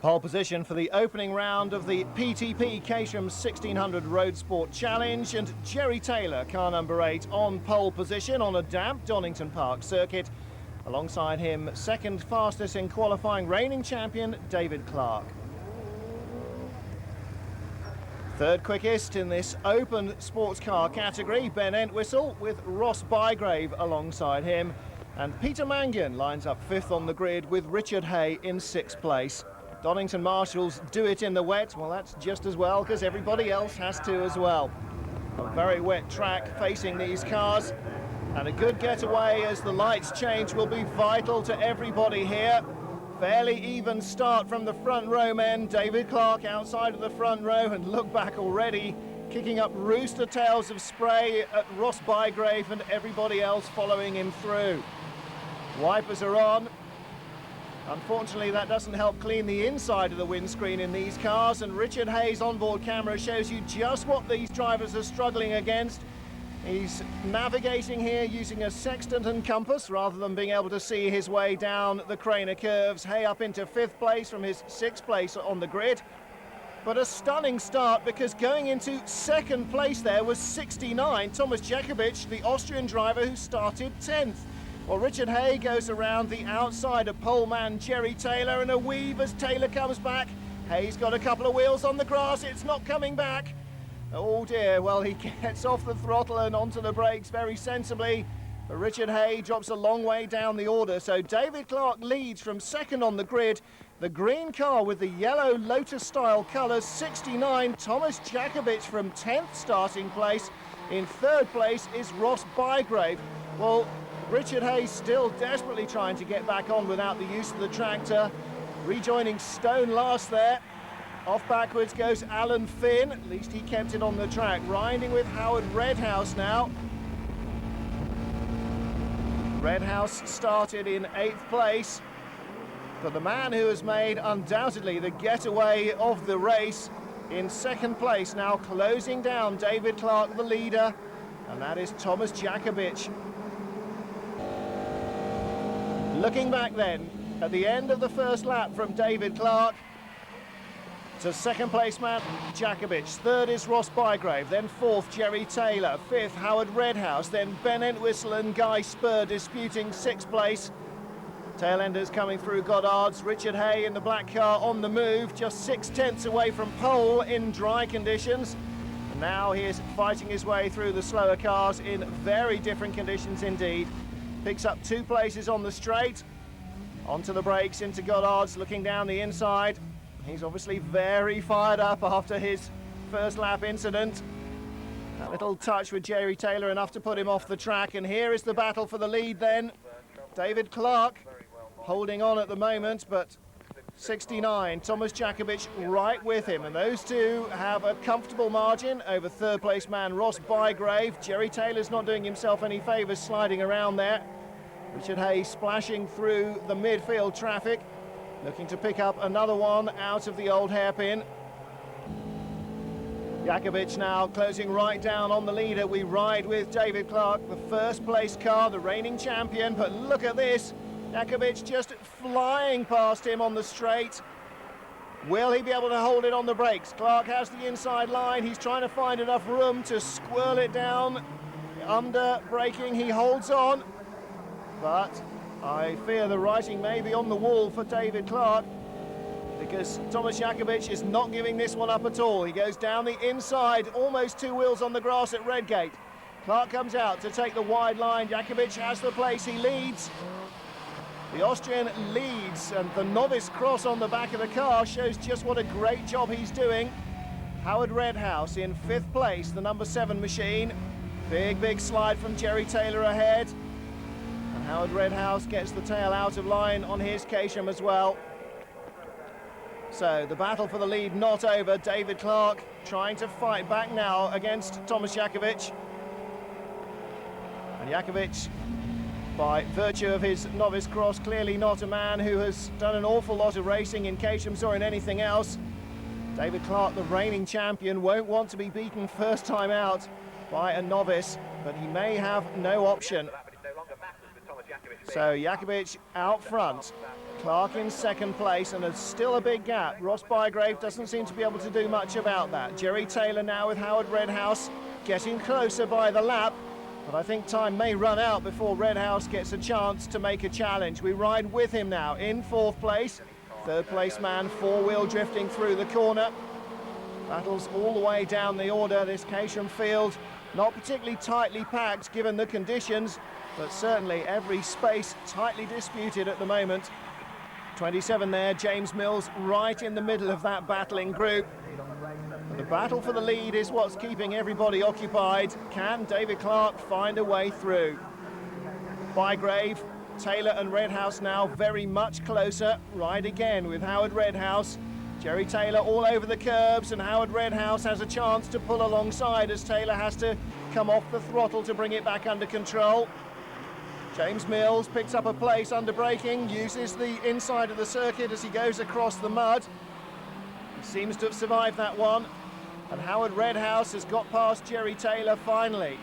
Pole position for the opening round of the PTP Caterham 1600 Roadsport Challenge, and Jerry Taylor, car number 8, on pole position on a damp Donington Park circuit. Alongside him, second fastest in qualifying, reigning champion David Clark. Third quickest in this open sports car category, Ben Entwistle, with Ross Bygrave alongside him. And Peter Mangan lines up fifth on the grid with Richard Hay in sixth place. Donington marshals do it in the wet. Well, that's just as well, because everybody else has to as well. A very wet track facing these cars, and a good getaway as the lights change will be vital to everybody here. Fairly even start from the front row men. David Clark outside of the front row, and look back already, kicking up rooster tails of spray at Ross Bygrave and everybody else following him through. Wipers are on. Unfortunately, that doesn't help clean the inside of the windscreen in these cars, and Richard Hay's onboard camera shows you just what these drivers are struggling against. He's navigating here using a sextant and compass rather than being able to see his way down the Craner curves. Hay up into fifth place from his sixth place on the grid. But a stunning start, because going into second place there was 69, Thomas Jakubik, the Austrian driver who started 10th. Well, Richard Hay goes around the outside of poleman Jerry Taylor, and a weave as Taylor comes back. Hay's got a couple of wheels on the grass, it's not coming back. Oh dear, well, he gets off the throttle and onto the brakes very sensibly. But Richard Hay drops a long way down the order, so David Clark leads from second on the grid. The green car with the yellow Lotus-style colours, 69, Thomas Jakubik from 10th starting place. In third place is Ross Bygrave. Well, Richard Hay still desperately trying to get back on without the use of the tractor. Rejoining Stone last there. Off backwards goes Alan Finn, at least he kept it on the track. Riding with Howard Redhouse now. Redhouse started in 8th place, but the man who has made undoubtedly the getaway of the race in second place, now closing down David Clark, the leader, and that is Thomas Jakubik. Looking back then, at the end of the first lap from David Clark, to second place man Jakubik, third is Ross Bygrave, then fourth Jerry Taylor, fifth Howard Redhouse, then Ben Entwistle and Guy Spur disputing sixth place. Tailenders coming through Goddard's. Richard Hay in the black car on the move, just 6/10 away from pole in dry conditions. And now he is fighting his way through the slower cars in very different conditions indeed. Picks up 2 places on the straight, onto the brakes into Goddard's, looking down the inside. He's obviously very fired up after his first lap incident. That little touch with Jerry Taylor enough to put him off the track, and here is the battle for the lead then. David Clark holding on at the moment, but 69, Thomas Jakubik right with him, and those two have a comfortable margin over third place man Ross Bygrave. Jerry Taylor's not doing himself any favours sliding around there. Richard Hay splashing through the midfield traffic, looking to pick up another one out of the old hairpin. Jakubik now closing right down on the leader. We ride with David Clark, the first place car, the reigning champion, but look at this. Jakubik just flying past him on the straight. Will he be able to hold it on the brakes? Clark has the inside line. He's trying to find enough room to squirrel it down. Under braking, he holds on. But I fear the writing may be on the wall for David Clark, because Thomas Jakubik is not giving this one up at all. He goes down the inside, almost 2 wheels on the grass at Redgate. Clark comes out to take the wide line. Jakubik has the place, he leads. The Austrian leads, and the novice cross on the back of the car shows just what a great job he's doing. Howard Redhouse in 5th place, the number 7 machine. Big slide from Jerry Taylor ahead. And Howard Redhouse gets the tail out of line on his Caterham as well. So the battle for the lead not over. David Clark trying to fight back now against Thomas Jakubik. And Jakubik, by virtue of his novice cross, clearly not a man who has done an awful lot of racing in Caterhams or in anything else. David Clark, the reigning champion, won't want to be beaten first time out by a novice, but he may have no option. So Jakubik out front. Clark in second place, and there's still a big gap. Ross Bygrave doesn't seem to be able to do much about that. Jerry Taylor now with Howard Redhouse getting closer by the lap, but I think time may run out before Redhouse gets a chance to make a challenge. We ride with him now in fourth place. Third place man, four-wheel drifting through the corner. Battles all the way down the order. This Caterham field not particularly tightly packed given the conditions, but certainly every space tightly disputed at the moment. 27 there, James Mills right in the middle of that battling group. The battle for the lead is what's keeping everybody occupied. Can David Clark find a way through? Bygrave, Taylor and Redhouse now very much closer. Ride again with Howard Redhouse. Jerry Taylor all over the curbs, and Howard Redhouse has a chance to pull alongside as Taylor has to come off the throttle to bring it back under control. James Mills picks up a place under braking, uses the inside of the circuit as he goes across the mud. He seems to have survived that one, and Howard Redhouse has got past Jerry Taylor finally.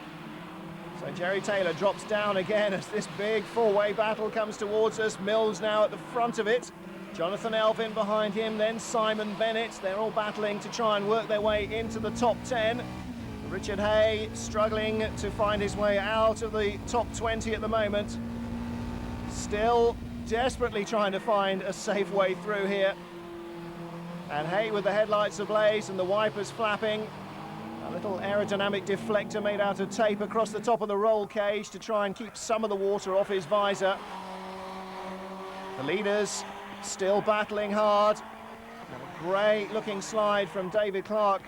So Jerry Taylor drops down again as this big four-way battle comes towards us. Mills now at the front of it. Jonathan Elvin behind him, then Simon Bennett. They're all battling to try and work their way into the top 10. Richard Hay struggling to find his way out of the top 20 at the moment. Still desperately trying to find a safe way through here. And Hay with the headlights ablaze and the wipers flapping. A little aerodynamic deflector made out of tape across the top of the roll cage to try and keep some of the water off his visor. The leaders still battling hard. A great looking slide from David Clark,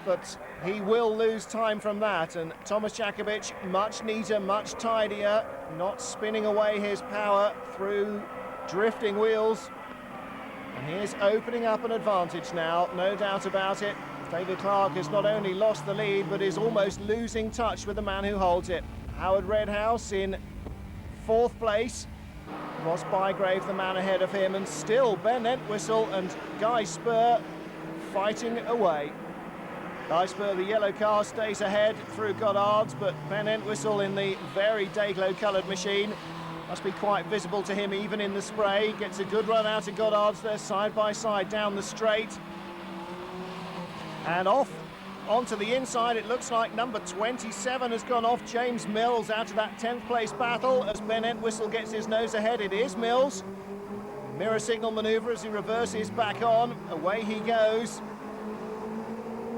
but he will lose time from that, and Thomas Jakovic much neater, much tidier, not spinning away his power through drifting wheels. And he is opening up an advantage now, no doubt about it. David Clark has not only lost the lead, but is almost losing touch with the man who holds it. Howard Redhouse in fourth place. Ross Bygrave the man ahead of him, and still Ben Entwistle and Guy Spur fighting away. Guy Spur, the yellow car, stays ahead through Goddard's, but Ben Entwistle in the very day-glow coloured machine must be quite visible to him even in the spray. Gets a good run out of Goddard's there side by side down the straight. And off onto the inside, it looks like number 27 has gone off. James Mills out of that 10th place battle as Ben Entwistle gets his nose ahead. It is Mills. Mirror signal manoeuvre as he reverses back on. Away he goes.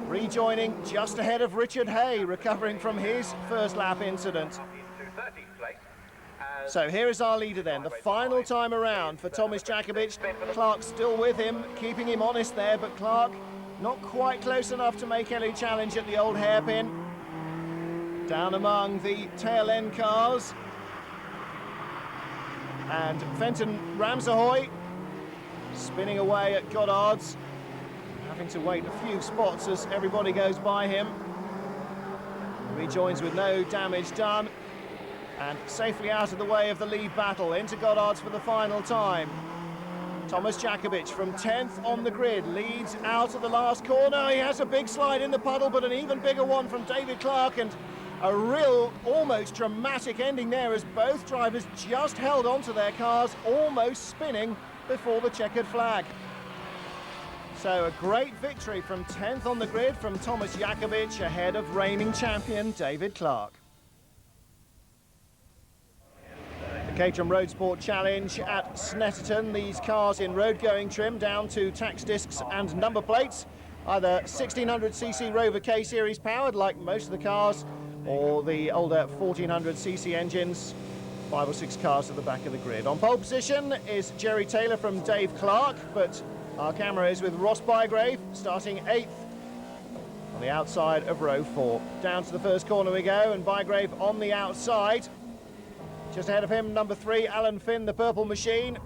Rejoining just ahead of Richard Hay, recovering from his first lap incident. So here is our leader then, the final time around for Thomas Jakovic. Clark still with him, keeping him honest there, but Clark not quite close enough to make any challenge at the old hairpin. Down among the tail end cars. And Fenton Ramsahoy spinning away at Goddard's, having to wait a few spots as everybody goes by him. Rejoins with no damage done, and safely out of the way of the lead battle into Goddard's for the final time. Thomas Jakovic from 10th on the grid leads out of the last corner. He has a big slide in the puddle, but an even bigger one from David Clark, and a real almost dramatic ending there as both drivers just held onto their cars, almost spinning before the checkered flag. So a great victory from 10th on the grid from Thomas Jakovic ahead of reigning champion David Clark. The Caterham Roadsport Challenge at Snetterton. These cars in road-going trim down to tax discs and number plates. Either 1600cc Rover K series powered like most of the cars, or the older 1400cc engines. 5 or 6 cars at the back of the grid. On pole position is Jerry Taylor from Dave Clark, but our camera is with Ross Bygrave, starting 8th on the outside of row 4. Down to the first corner we go, and Bygrave on the outside. Just ahead of him, number 3, Alan Finn, the purple machine.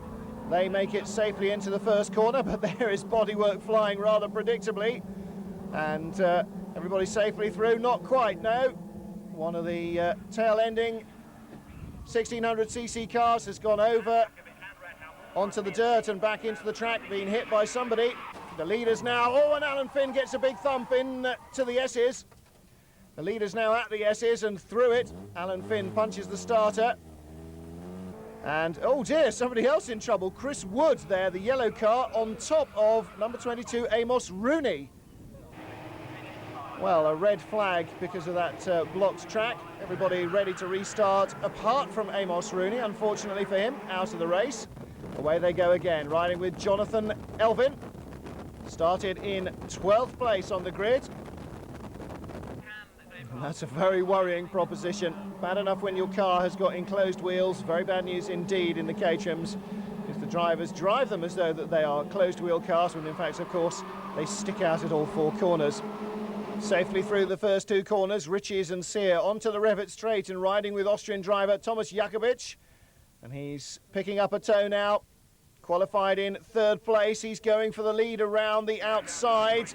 They make it safely into the first corner, but there is bodywork flying rather predictably. And everybody safely through, not quite, no. One of the tail-ending 1600cc cars has gone over onto the dirt and back into the track, being hit by somebody. The leaders now, oh, and Alan Finn gets a big thump in to the S's. The leaders now at the S's and through it. Alan Finn punches the starter. And, oh dear, somebody else in trouble. Chris Wood there, the yellow car, on top of number 22, Amos Rooney. Well, a red flag because of that blocked track. Everybody ready to restart, apart from Amos Rooney, unfortunately for him, out of the race. Away they go again, riding with Jonathan Elvin. Started in 12th place on the grid. And that's a very worrying proposition. Bad enough when your car has got enclosed wheels. Very bad news indeed in the Caterhams, because the drivers drive them as though that they are closed wheel cars, when in fact, of course, they stick out at all four corners. Safely through the first two corners, Riches and Sear onto the Revet straight and riding with Austrian driver Thomas Jakovic. And he's picking up a toe now. Qualified in 3rd place. He's going for the lead around the outside.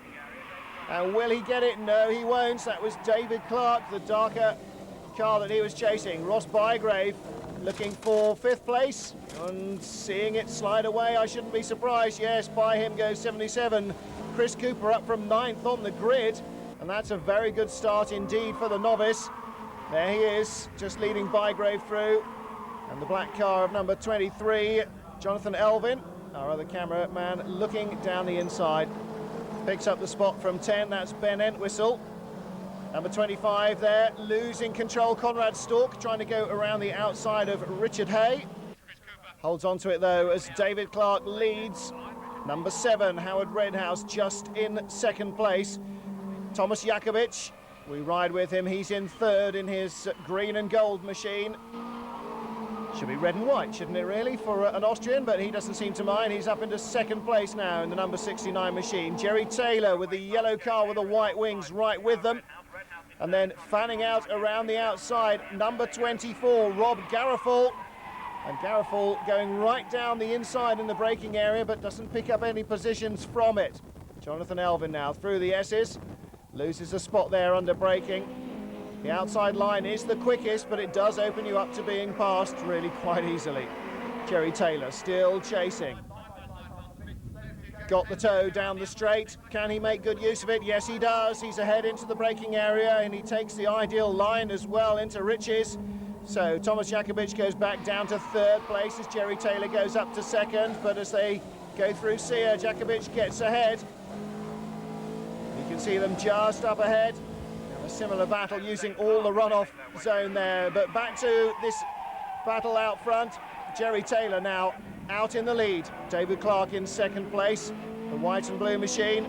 And will he get it? No, he won't. That was David Clark, the darker car that he was chasing. Ross Bygrave looking for 5th place and seeing it slide away. I shouldn't be surprised. Yes, by him goes 77. Chris Cooper up from 9th on the grid. And that's a very good start indeed for the novice. There he is, just leading Bygrave through. And the black car of number 23, Jonathan Elvin, our other cameraman, looking down the inside. Picks up the spot from 10, that's Ben Entwistle. Number 25 there, losing control, Conrad Stork, trying to go around the outside of Richard Hay. Holds on to it though as David Clark leads. Number 7, Howard Redhouse, just in 2nd place. Thomas Jakovic, we ride with him, he's in 3rd in his green and gold machine. Should be red and white, shouldn't it really, for an Austrian, but he doesn't seem to mind. He's up into 2nd place now in the number 69 machine. Jerry Taylor with the yellow car with the white wings right with them. And then fanning out around the outside, number 24, Rob Garofal. And Garofal going right down the inside in the braking area, but doesn't pick up any positions from it. Jonathan Elvin now through the S's. Loses a spot there under braking. The outside line is the quickest, but it does open you up to being passed really quite easily. Jerry Taylor still chasing. Got the toe down the straight. Can he make good use of it? Yes, he does. He's ahead into the braking area, and he takes the ideal line as well into Riches. So Thomas Jakovic goes back down to 3rd place as Jerry Taylor goes up to 2nd. But as they go through Sear, Jakovic gets ahead. You can see them just up ahead. A similar battle using all the runoff zone there. But back to this battle out front. Jerry Taylor now out in the lead. David Clark in 2nd place. The white and blue machine.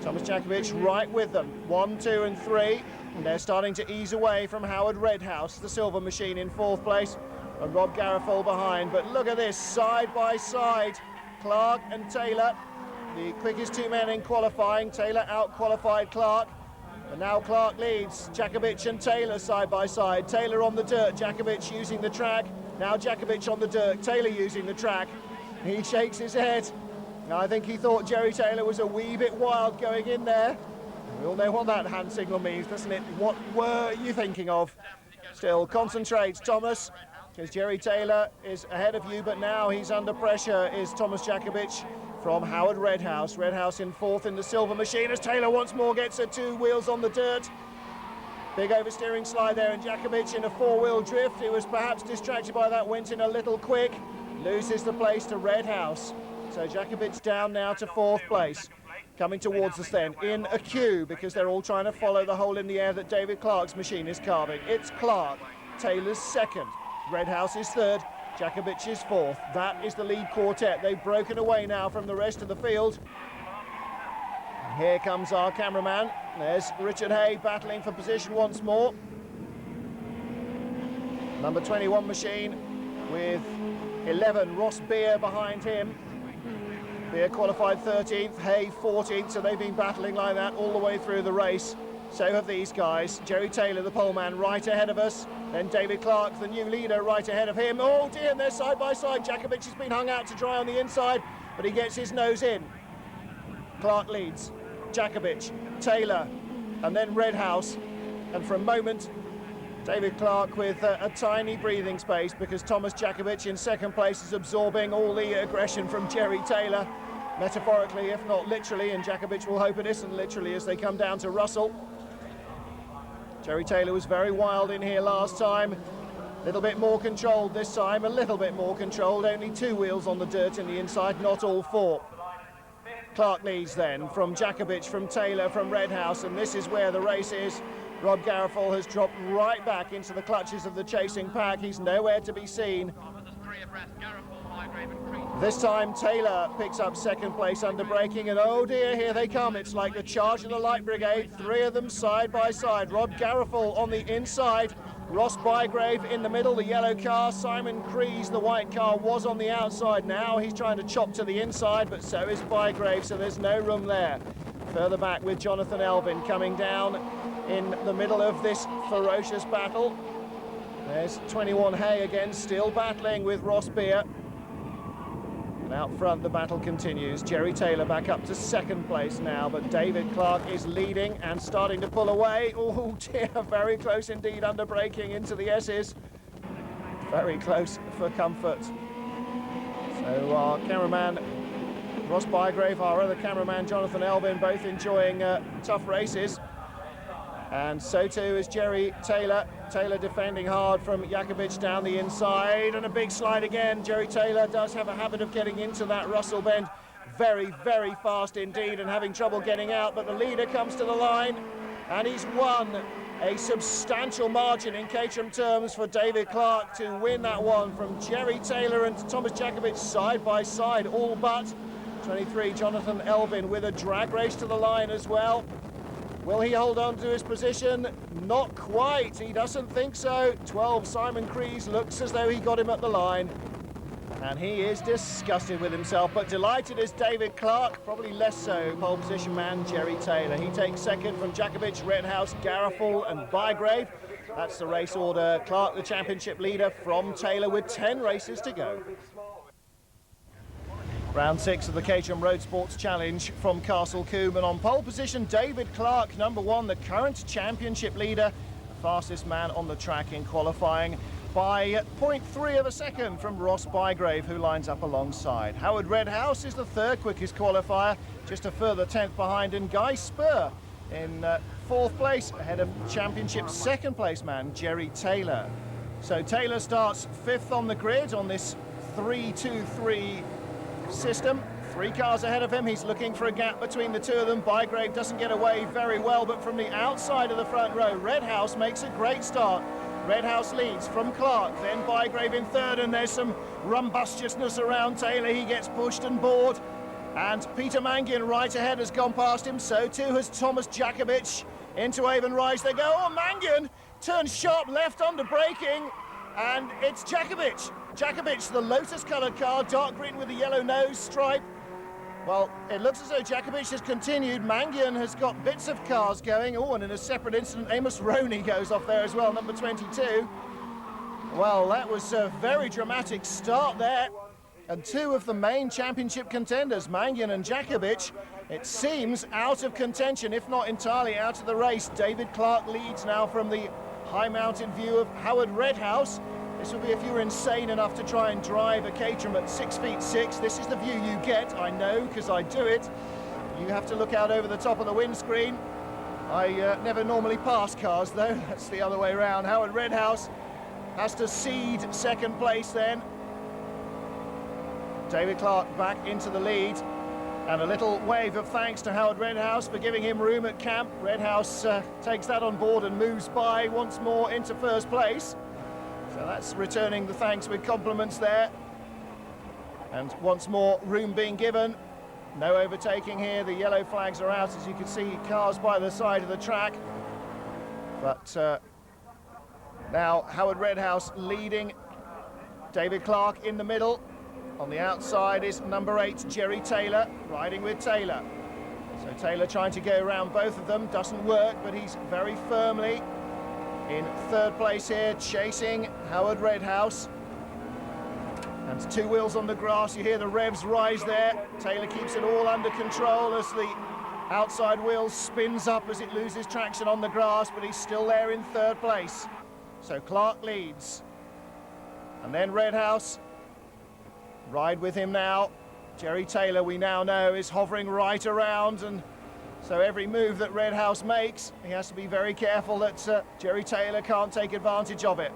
Thomas Jakovic right with them. 1, 2 and 3. And they're starting to ease away from Howard Redhouse, the silver machine, in 4th place. And Rob Garofal behind. But look at this, side by side. Clark and Taylor, the quickest two men in qualifying. Taylor out-qualified Clark. And now Clark leads. Jakovic and Taylor side by side. Taylor on the dirt, Jakovic using the track. Now Jakovic on the dirt, Taylor using the track. He shakes his head. I think he thought Jerry Taylor was a wee bit wild going in there. We all know what that hand signal means, doesn't it? What were you thinking of? Still concentrates Thomas, because Jerry Taylor is ahead of you, but now he's under pressure, is Thomas Jakovic from Howard Redhouse. Redhouse in 4th in the silver machine as Taylor once more gets her 2 wheels on the dirt. Big oversteering slide there, and Jakovic in a 4-wheel drift. He was perhaps distracted by that, went in a little quick. Loses the place to Redhouse. So Jakovic down now to 4th place. Coming towards us then in a queue, because they're all trying to follow the hole in the air that David Clark's machine is carving. It's Clark, Taylor's 2nd, Redhouse is 3rd, Jakovic is 4th. That is the lead quartet. They've broken away now from the rest of the field. And here comes our cameraman. There's Richard Hay battling for position once more. Number 21 machine with 11, Ross Beer behind him. Beer qualified 13th, Hay 14th, so they've been battling like that all the way through the race. So have these guys. Jerry Taylor, the poleman, right ahead of us. Then David Clark, the new leader, right ahead of him. Oh dear, and they're side by side. Jakovic has been hung out to dry on the inside, but he gets his nose in. Clark leads. Jakovic, Taylor, and then Redhouse. And for a moment, David Clark with a tiny breathing space, because Thomas Jakovic in 2nd place is absorbing all the aggression from Jerry Taylor, metaphorically if not literally, and Jakovic will hope it isn't literally as they come down to Russell. Jerry Taylor was very wild in here last time. little bit more controlled this time, a little bit more controlled, only 2 wheels on the dirt in the inside, not all 4. Clark leads then from Jakubowicz, from Taylor, from Redhouse, and this is where the race is. Rob Garofal has dropped right back into the clutches of the chasing pack. He's nowhere to be seen. This time Taylor picks up second place under braking, and oh dear, here they come. It's like the charge of the Light Brigade, 3 of them side by side. Rob Garofal on the inside, Ross Bygrave in the middle, the yellow car. Simon Crees, the white car, was on the outside. Now he's trying to chop to the inside, but so is Bygrave, so there's no room there. Further back with Jonathan Elvin coming down in the middle of this ferocious battle. There's 21 Hay again, still battling with Ross Beer. And out front the battle continues. Jerry Taylor back up to second place now, but David Clark is leading and starting to pull away. Oh dear, very close indeed under braking into the S's. Very close for comfort. So our cameraman Ross Bygrave, our other cameraman Jonathan Elvin, both enjoying tough races. And so too is Jerry Taylor. Taylor defending hard from Jakubowicz down the inside, and a big slide again. Jerry Taylor does have a habit of getting into that Russell bend very, very fast indeed and having trouble getting out, but the leader comes to the line and he's won a substantial margin in Caterham terms for David Clark to win that one from Jerry Taylor and Thomas Jakubowicz side by side, all but 23 Jonathan Elvin with a drag race to the line as well. Will he hold on to his position? Not quite, he doesn't think so. 12 Simon Crees looks as though he got him at the line. And he is disgusted with himself, but delighted is David Clark, probably less so pole position man Jerry Taylor. He takes second from Jakubowicz, Redhouse, Garofal and Bygrave. That's the race order. Clark the championship leader from Taylor with 10 races to go. Round 6 of the Caterham Roadsports Challenge from Castle Combe, and on pole position David Clark, number 1, the current championship leader, the fastest man on the track in qualifying by 0.3 of a second from Ross Bygrave, who lines up alongside. Howard Redhouse is the 3rd quickest qualifier, just a further 10th behind, and Guy Spur in 4th place ahead of championship 2nd place man Jerry Taylor. So Taylor starts 5th on the grid on this 3-2-3 system. 3 cars ahead of him. He's looking for a gap between the 2 of them. Bygrave doesn't get away very well, but from the outside of the front row, Redhouse makes a great start. Redhouse leads from Clark, then Bygrave in 3rd, and there's some rumbustiousness around Taylor. He gets pushed and bored, and Peter Mangan right ahead has gone past him. So too has Thomas Jakubowicz. Into Avon Rise they go. Oh, Mangan turns sharp left under braking, and it's Jakubowicz. Jakubowicz, the Lotus-coloured car, dark green with a yellow nose stripe. Well, it looks as though Jakubowicz has continued. Mangan has got bits of cars going. Oh, and in a separate incident, Amos Roney goes off there as well, number 22. Well, that was a very dramatic start there. And 2 of the main championship contenders, Mangan and Jakubowicz, it seems out of contention, if not entirely out of the race. David Clark leads now from the high-mounted view of Howard Redhouse. This would be if you were insane enough to try and drive a Caterham at 6'6". This is the view you get, I know, because I do it. You have to look out over the top of the windscreen. I never normally pass cars, though. That's the other way around. Howard Redhouse has to cede 2nd place then. David Clark back into the lead. And a little wave of thanks to Howard Redhouse for giving him room at camp. Redhouse takes that on board and moves by once more into 1st place. So that's returning the thanks with compliments there. And once more, room being given. No overtaking here. The yellow flags are out, as you can see, cars by the side of the track. But now Howard Redhouse leading. David Clark in the middle. On the outside is number 8, Jerry Taylor, riding with Taylor. So Taylor trying to go around both of them. Doesn't work, but he's very firmly in 3rd place here, chasing Howard Redhouse. And 2 wheels on the grass, you hear the revs rise there. Taylor keeps it all under control as the outside wheel spins up as it loses traction on the grass, but he's still there in 3rd place. So Clark leads. And then Redhouse, ride with him now. Jerry Taylor, we now know, is hovering right around, and so every move that Redhouse makes, he has to be very careful that Jerry Taylor can't take advantage of it.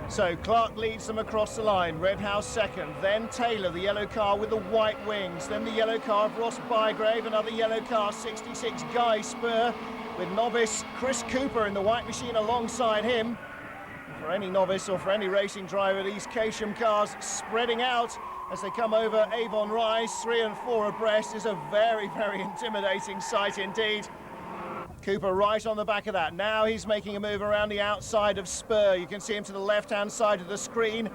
So Clark leads them across the line, Redhouse second, then Taylor, the yellow car with the white wings, then the yellow car of Ross Bygrave, another yellow car, 66 Guy Spur, with novice Chris Cooper in the white machine alongside him. For any novice or for any racing driver, these Caterham cars spreading out as they come over Avon Rise, 3 and 4 abreast, is a very, very intimidating sight indeed. Cooper right on the back of that. Now he's making a move around the outside of Spur. You can see him to the left-hand side of the screen.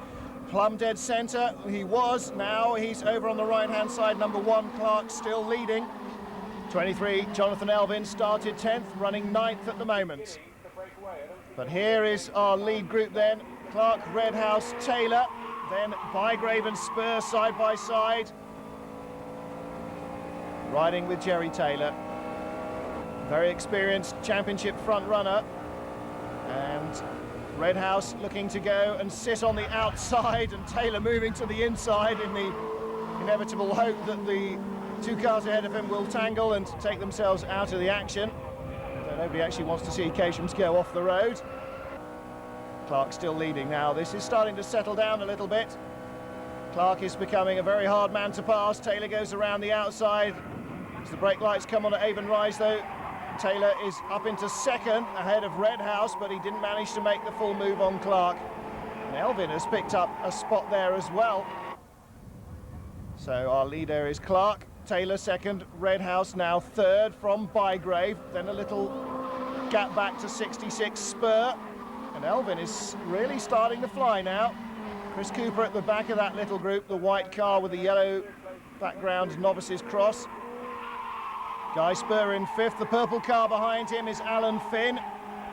Plumb dead centre, he was. Now he's over on the right-hand side, number 1, Clark still leading. 23, Jonathan Elvin started 10th, running 9th at the moment. But here is our lead group then. Clark, Redhouse, Taylor, then Bygrave and Spur side by side. Riding with Jerry Taylor. Very experienced championship front runner, and Redhouse looking to go and sit on the outside, and Taylor moving to the inside in the inevitable hope that the 2 cars ahead of him will tangle and take themselves out of the action. So nobody actually wants to see Caterham's go off the road. Clark still leading now. This is starting to settle down a little bit. Clark is becoming a very hard man to pass. Taylor goes around the outside. As the brake lights come on at Avon Rise though, Taylor is up into second ahead of Redhouse, but he didn't manage to make the full move on Clark. And Elvin has picked up a spot there as well. So our leader is Clark, Taylor second, Redhouse now third from Bygrave, then a little gap back to 66 Spur. And Elvin is really starting to fly now. Chris Cooper at the back of that little group, the white car with the yellow background, novices cross. Guy Spur in 5th, the purple car behind him is Alan Finn.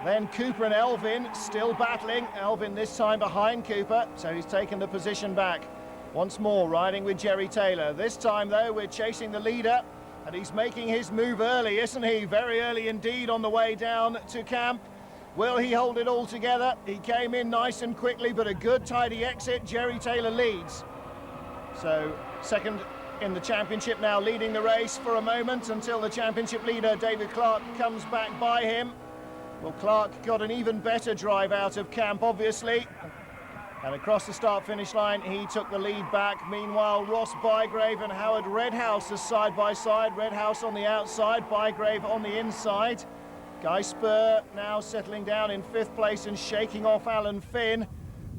Then Cooper and Elvin still battling. Elvin this time behind Cooper, so he's taken the position back. Once more riding with Jerry Taylor. This time though we're chasing the leader, and he's making his move early, isn't he? Very early indeed on the way down to camp. Will he hold it all together? He came in nice and quickly, but a good tidy exit. Jerry Taylor leads. So second in the championship now, leading the race for a moment until the championship leader David Clark comes back by him. Well, Clark got an even better drive out of camp obviously, and across the start-finish line he took the lead back. Meanwhile, Ross Bygrave and Howard Redhouse are side by side. Redhouse on the outside, Bygrave on the inside. Guy Spur now settling down in 5th place and shaking off Alan Finn.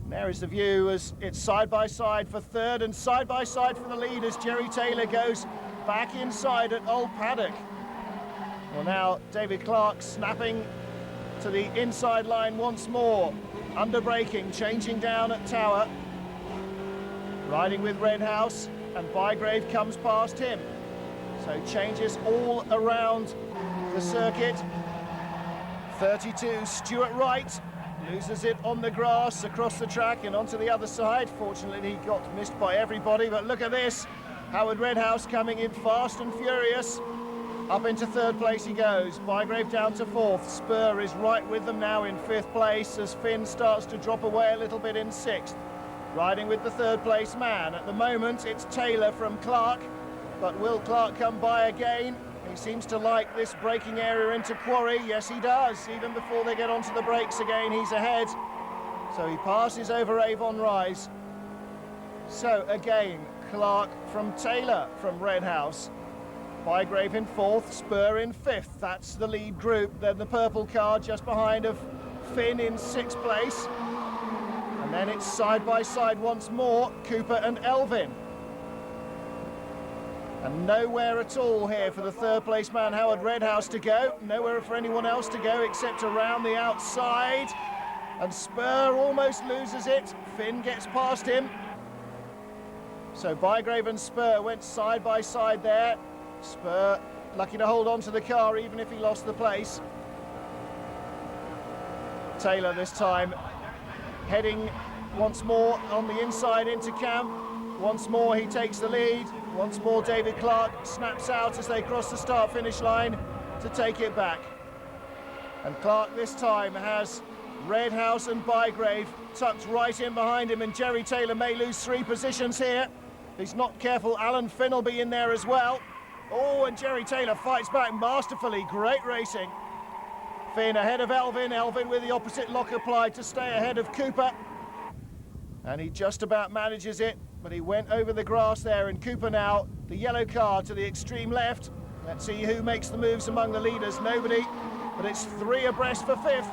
And there is the view as it's side by side for third and side by side for the lead as Jerry Taylor goes back inside at Old Paddock. Well, now David Clark snapping to the inside line once more. Under braking, changing down at Tower. Riding with Redhouse, and Bygrave comes past him. So changes all around the circuit. 32, Stuart Wright loses it on the grass across the track and onto the other side. Fortunately, he got missed by everybody, but look at this. Howard Redhouse coming in fast and furious. Up into 3rd place he goes. Bygrave down to 4th. Spur is right with them now in 5th place as Finn starts to drop away a little bit in 6th. Riding with the 3rd place man. At the moment, it's Taylor from Clark, but will Clark come by again? He seems to like this braking area into Quarry. Yes, he does. Even before they get onto the brakes again, he's ahead. So he passes over Avon Rise. So again, Clark from Taylor from Redhouse. Bygrave in 4th, Spur in 5th. That's the lead group. Then the purple car just behind of Finn in 6th place. And then it's side by side once more, Cooper and Elvin. And nowhere at all here for the 3rd place man Howard Redhouse to go. Nowhere for anyone else to go except around the outside. And Spur almost loses it. Finn gets past him. So Bygrave and Spur went side by side there. Spur lucky to hold on to the car even if he lost the place. Taylor this time heading once more on the inside into camp. Once more he takes the lead. Once more David Clark snaps out as they cross the start-finish line to take it back. And Clark this time has Redhouse and Bygrave tucked right in behind him, and Jerry Taylor may lose 3 positions here. If he's not careful, Alan Finn will be in there as well. Oh, and Jerry Taylor fights back masterfully. Great racing. Finn ahead of Elvin. Elvin with the opposite lock applied to stay ahead of Cooper. And he just about manages it, but he went over the grass there, and Cooper now, the yellow car to the extreme left. Let's see who makes the moves among the leaders. Nobody, but it's 3 abreast for 5th.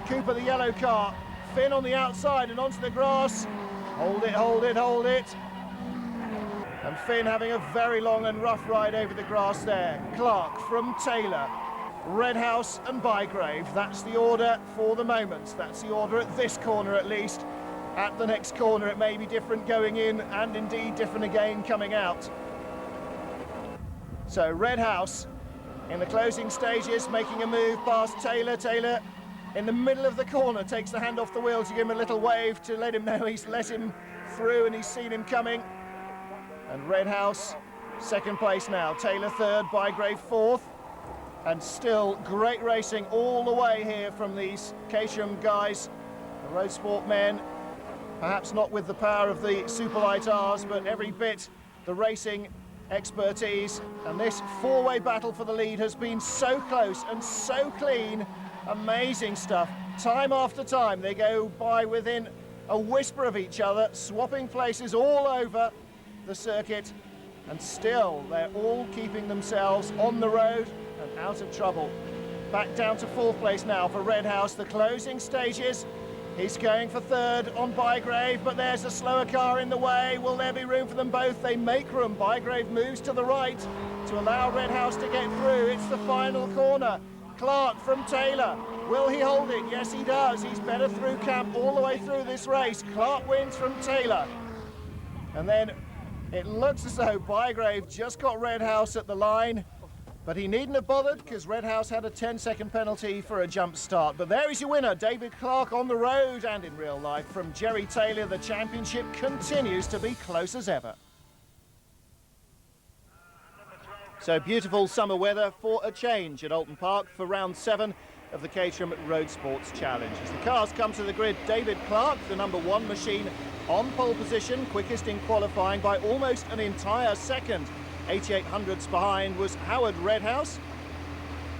Cooper, the yellow car. Finn on the outside and onto the grass. Hold it, hold it, hold it. And Finn having a very long and rough ride over the grass there. Clark from Taylor, Redhouse and Bygrave. That's the order for the moment. That's the order at this corner at least. At the next corner it may be different going in, and indeed different again coming out. So Redhouse in the closing stages, making a move past Taylor. Taylor in the middle of the corner takes the hand off the wheel to give him a little wave to let him know he's let him through and he's seen him coming. And Redhouse second place now. Taylor third, Bygrave fourth. And still great racing all the way here from these Caterham guys, the Roadsport men. Perhaps not with the power of the Superlight R's, but every bit the racing expertise. And this 4-way battle for the lead has been so close and so clean. Amazing stuff. Time after time they go by within a whisper of each other, swapping places all over the circuit, and still they're all keeping themselves on the road and out of trouble. Back down to 4th place now for Redhouse. The closing stages. He's going for 3rd on Bygrave, but there's a slower car in the way. Will there be room for them both? They make room. Bygrave moves to the right to allow Redhouse to get through. It's the final corner. Clark from Taylor. Will he hold it? Yes, he does. He's better through camp all the way through this race. Clark wins from Taylor. And then it looks as though Bygrave just got Redhouse at the line. But he needn't have bothered, because Redhouse had a 10-second penalty for a jump start. But there is your winner, David Clark, on the road and in real life. From Jerry Taylor, the championship continues to be close as ever. So beautiful summer weather for a change at Oulton Park for round 7 of the Caterham Roadsports Challenge. As the cars come to the grid, David Clark, the number 1 machine, on pole position, quickest in qualifying by almost an entire second. 88 behind was Howard Redhouse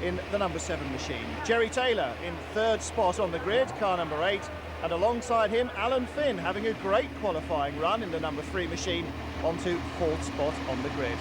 in the number 7 machine. Jerry Taylor in 3rd spot on the grid, car number 8, and alongside him Alan Finn having a great qualifying run in the number 3 machine onto 4th spot on the grid.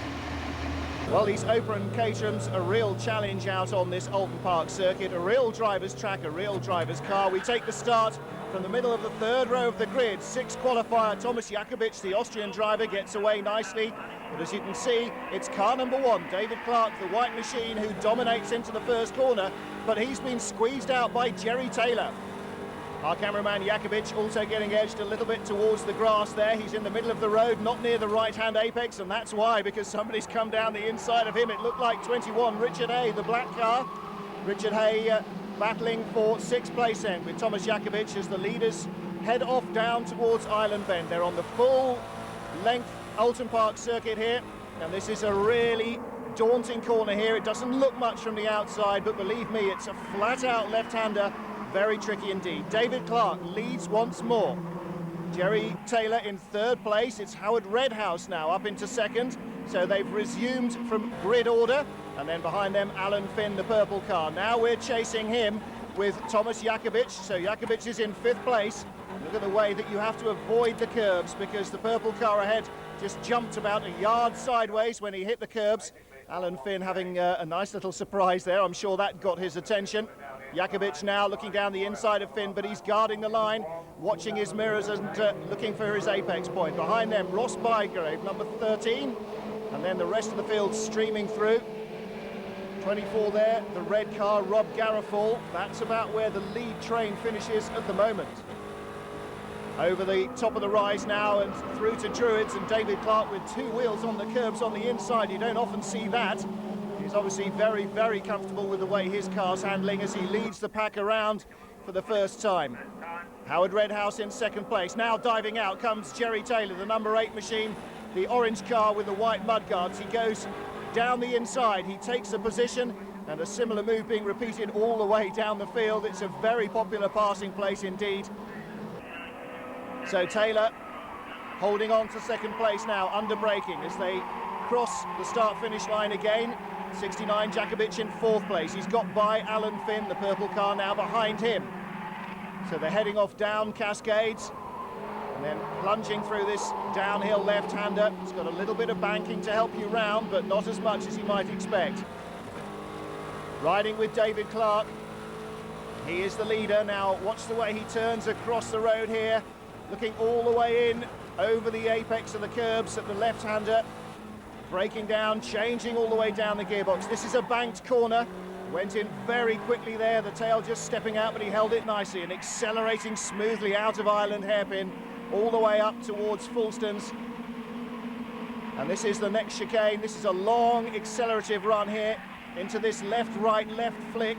Well, these Open Caterhams, a real challenge out on this Oulton Park circuit, a real driver's track, a real driver's car. We take the start from the middle of the 3rd row of the grid. 6th qualifier Thomas Jakobitsch, the Austrian driver, gets away nicely. But as you can see, it's car number 1, David Clark, the white machine, who dominates into the first corner, but he's been squeezed out by Jerry Taylor. Our cameraman Jakobitsch also getting edged a little bit towards the grass there. He's in the middle of the road, not near the right-hand apex, and that's why, because somebody's come down the inside of him. It looked like 21, Richard Hay, the black car. Richard Hay battling for 6th place then, with Thomas Jakobitsch as the leaders head off down towards Island Bend. They're on the full length Oulton Park circuit here, and this is a really daunting corner here. It doesn't look much from the outside, but believe me, it's a flat-out left-hander. Very tricky indeed. David Clark leads once more. Jerry Taylor in 3rd place. It's Howard Redhouse now up into 2nd, so they've resumed from grid order. And then behind them, Alan Finn, the purple car. Now we're chasing him with Thomas Jakobitsch. So Jakobitsch is in 5th place. Look at the way that you have to avoid the curbs, because the purple car ahead just jumped about a yard sideways when he hit the curbs. Alan Finn having a nice little surprise there. I'm sure that got his attention. Jakobitsch now looking down the inside of Finn, but he's guarding the line, watching his mirrors and looking for his apex point. Behind them, Ross Bygrave, number 13, and then the rest of the field streaming through. 24 there, the red car, Rob Garofal. That's about where the lead train finishes at the moment. Over the top of the rise now and through to Druids, and David Clark with 2 wheels on the curbs on the inside. You don't often see that. He's obviously very, very comfortable with the way his car's handling as he leads the pack around for the first time. Howard Redhouse in 2nd place. Now diving out comes Jerry Taylor, the number 8 machine, the orange car with the white mudguards. He goes down the inside, he takes a position, and a similar move being repeated all the way down the field. It's a very popular passing place indeed. So Taylor holding on to 2nd place now, under braking as they cross the start-finish line again. 69 Jakobitsch in 4th place. He's got by Alan Finn, the purple car now behind him. So they're heading off down Cascades. And then plunging through this downhill left-hander. It's got a little bit of banking to help you round, but not as much as you might expect. Riding with David Clark. He is the leader. Now watch the way he turns across the road here, looking all the way in over the apex of the curbs at the left-hander, breaking down, changing all the way down the gearbox. This is a banked corner. Went in very quickly there, the tail just stepping out, but he held it nicely and accelerating smoothly out of Island hairpin all the way up towards Fulston's. And this is the next chicane. This is a long accelerative run here into this left-right, left flick.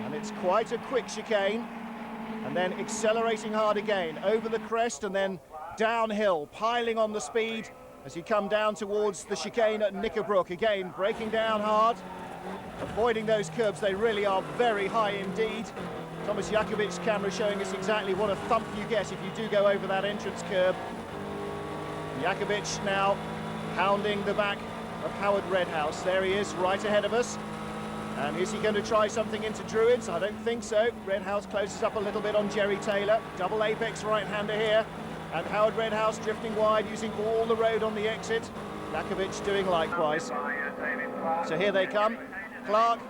And it's quite a quick chicane. And then accelerating hard again over the crest and then downhill, piling on the speed as you come down towards the chicane at Knickerbrook. Again, breaking down hard, avoiding those curbs. They really are very high indeed. Thomas Jakobic's camera showing us exactly what a thump you get if you do go over that entrance curb. Jakobic now hounding the back of Howard Redhouse. There he is, right ahead of us. And is he going to try something into Druids? I don't think so. Redhouse closes up a little bit on Jerry Taylor. Double apex right-hander here. And Howard Redhouse drifting wide, using all the road on the exit. Jakobic doing likewise. So here they come. Clark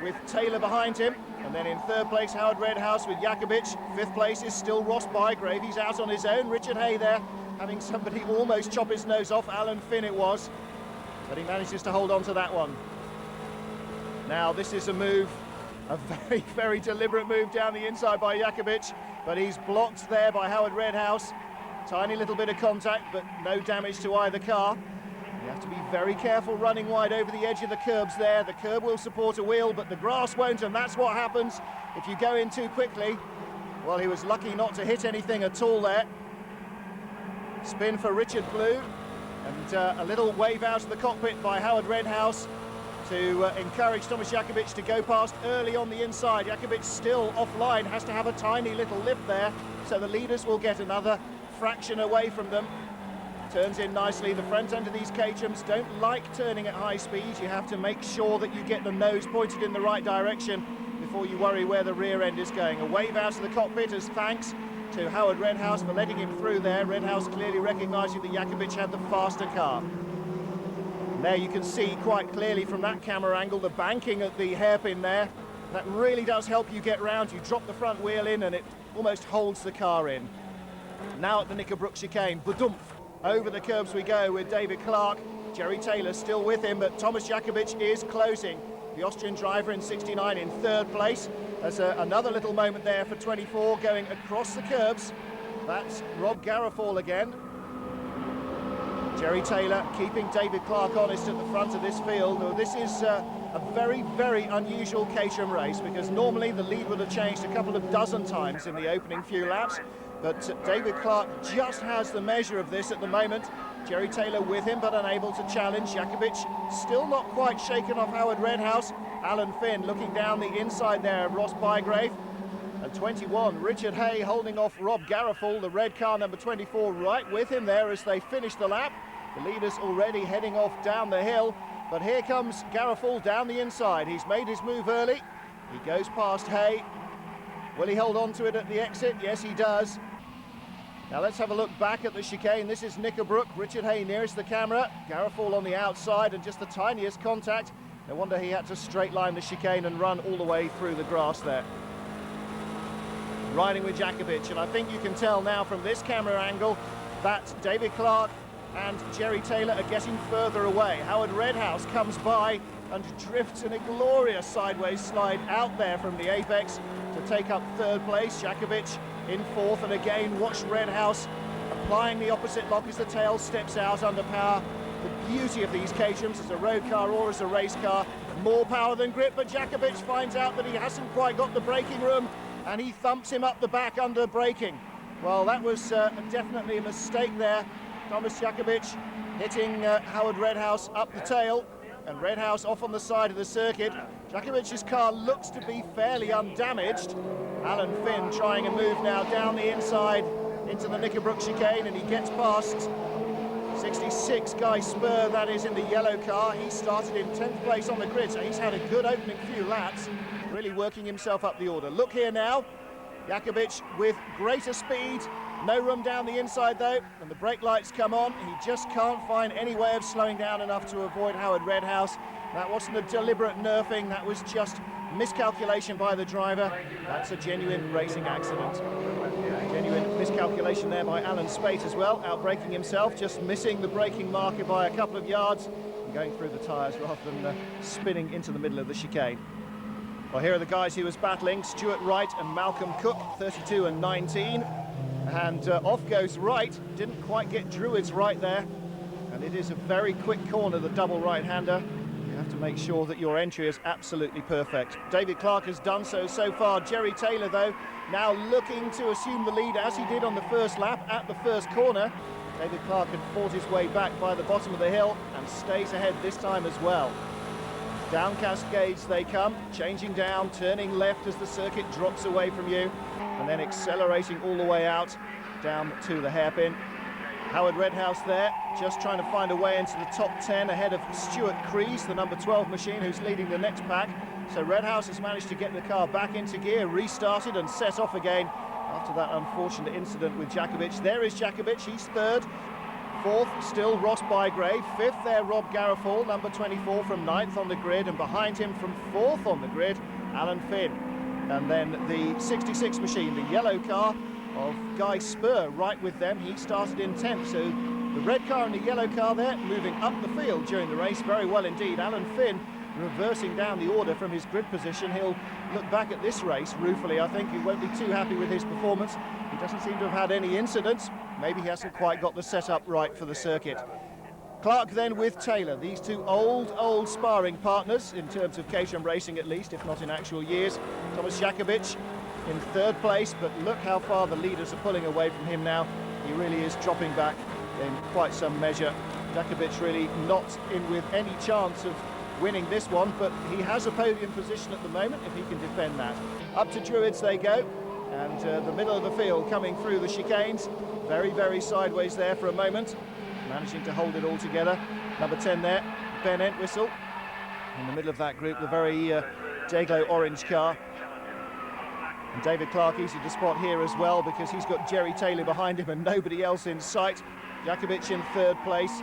with Taylor behind him. And then in third place, Howard Redhouse with Jakobic. Fifth place is still Ross Bygrave. He's out on his own. Richard Hay there, having somebody almost chop his nose off. Alan Finn it was. But he manages to hold on to that one. Now this is a move, a very, very deliberate move down the inside by Jakobic, but he's blocked there by Howard Redhouse. Tiny little bit of contact, but no damage to either car. You have to be very careful running wide over the edge of the curbs there. The curb will support a wheel, but the grass won't, and that's what happens if you go in too quickly. Well, he was lucky not to hit anything at all there. Spin for Richard Blue, and a little wave out of the cockpit by Howard Redhouse to encourage Thomas Jakobic to go past early on the inside. Jakobic still offline, has to have a tiny little lift there, so the leaders will get another fraction away from them. Turns in nicely. The front end of these Caterhams don't like turning at high speed. You have to make sure that you get the nose pointed in the right direction before you worry where the rear end is going. A wave out of the cockpit as thanks to Howard Redhouse for letting him through there. Redhouse clearly recognising that Jakobic had the faster car. There you can see quite clearly from that camera angle the banking at the hairpin there. That really does help you get round. You drop the front wheel in and it almost holds the car in. Now at the Knickerbrook chicane, badumph, over the curbs we go with David Clark. Jerry Taylor still with him, but Thomas Jakobic is closing. The Austrian driver in 69 in third place. There's another little moment there for 24 going across the curbs. That's Rob Garofall again. Jerry Taylor keeping David Clark honest at the front of this field. Well, this is a very, very unusual Caterham race because normally the lead would have changed a couple of dozen times in the opening few laps. But David Clark just has the measure of this at the moment. Jerry Taylor with him, but unable to challenge. Jakobic still not quite shaken off Howard Redhouse. Alan Finn looking down the inside there of Ross Bygrave. And 21, Richard Hay holding off Rob Garofall, the red car number 24, right with him there as they finish the lap. The leaders already heading off down the hill. But here comes Garofall down the inside. He's made his move early. He goes past Hay. Will he hold on to it at the exit? Yes, he does. Now let's have a look back at the chicane. This is Knickerbrook. Richard Hay nearest the camera. Garofall on the outside and just the tiniest contact. No wonder he had to straight line the chicane and run all the way through the grass there. Riding with Jakobic, and I think you can tell now from this camera angle that David Clark and Jerry Taylor are getting further away. Howard Redhouse comes by and drifts in a glorious sideways slide out there from the apex to take up third place. Jakobic in fourth, and again watch Redhouse applying the opposite lock as the tail steps out under power. The beauty of these Caterhams as a road car or as a race car, more power than grip, but Jakobic finds out that he hasn't quite got the braking room and he thumps him up the back under braking. Well, that was definitely a mistake there. Thomas Jakobic hitting Howard Redhouse up the tail, and Redhouse off on the side of the circuit. Jakobic's car looks to be fairly undamaged. Alan Finn trying a move now down the inside into the Knickerbrook chicane, and he gets past 66 Guy Spur, that is, in the yellow car. He started in 10th place on the grid, so he's had a good opening few laps, really working himself up the order. Look here now, Jakobic with greater speed No room down the inside though, and the brake lights come on. He just can't find any way of slowing down enough to avoid Howard Redhouse. That wasn't a deliberate nerfing, that was just miscalculation by the driver. That's a genuine racing accident. Genuine miscalculation there by Alan Spate as well, outbraking himself, just missing the braking marker by a couple of yards and going through the tyres rather than spinning into the middle of the chicane. Well, here are the guys he was battling, Stuart Wright and Malcolm Cook, 32 and 19. And off goes Wright, didn't quite get Druids right there. And it is a very quick corner, the double right-hander. You have to make sure that your entry is absolutely perfect. David Clark has done so far. Jerry Taylor, though, now looking to assume the lead as he did on the first lap at the first corner. David Clark had fought his way back by the bottom of the hill and stays ahead this time as well. Down Cascades they come, changing down, turning left as the circuit drops away from you, and then accelerating all the way out down to the hairpin. Howard Redhouse there, just trying to find a way into the top 10 ahead of Stuart Crees, the number 12 machine, who's leading the next pack. So Redhouse has managed to get the car back into gear, restarted and set off again after that unfortunate incident with Jakovic. There is Jakovic, he's third. Fourth, still Ross Bygrave. Fifth there, Rob Garofal, number 24 from ninth on the grid, and behind him from fourth on the grid, Alan Finn. And then the 66 machine, the yellow car of Guy Spur, right with them. He started in 10th, so the red car and the yellow car there moving up the field during the race very well indeed. Alan Finn reversing down the order from his grid position. He'll look back at this race ruefully. I think he won't be too happy with his performance. He doesn't seem to have had any incidents. Maybe he hasn't quite got the setup right for the circuit. Clark then with Taylor, these two old sparring partners in terms of Caterham racing at least, if not in actual years. Thomas Jakovic in third place, but look how far the leaders are pulling away from him now. He really is dropping back in quite some measure. Jakovic really not in with any chance of winning this one, but he has a podium position at the moment if he can defend that. Up to Druids they go, and the middle of the field coming through the chicanes. Very sideways there for a moment, managing to hold it all together. Number 10 there, Ben Entwistle. In the middle of that group, the very day-glow orange car. And David Clark easy to spot here as well because he's got Jerry Taylor behind him and nobody else in sight. Jakovic in third place.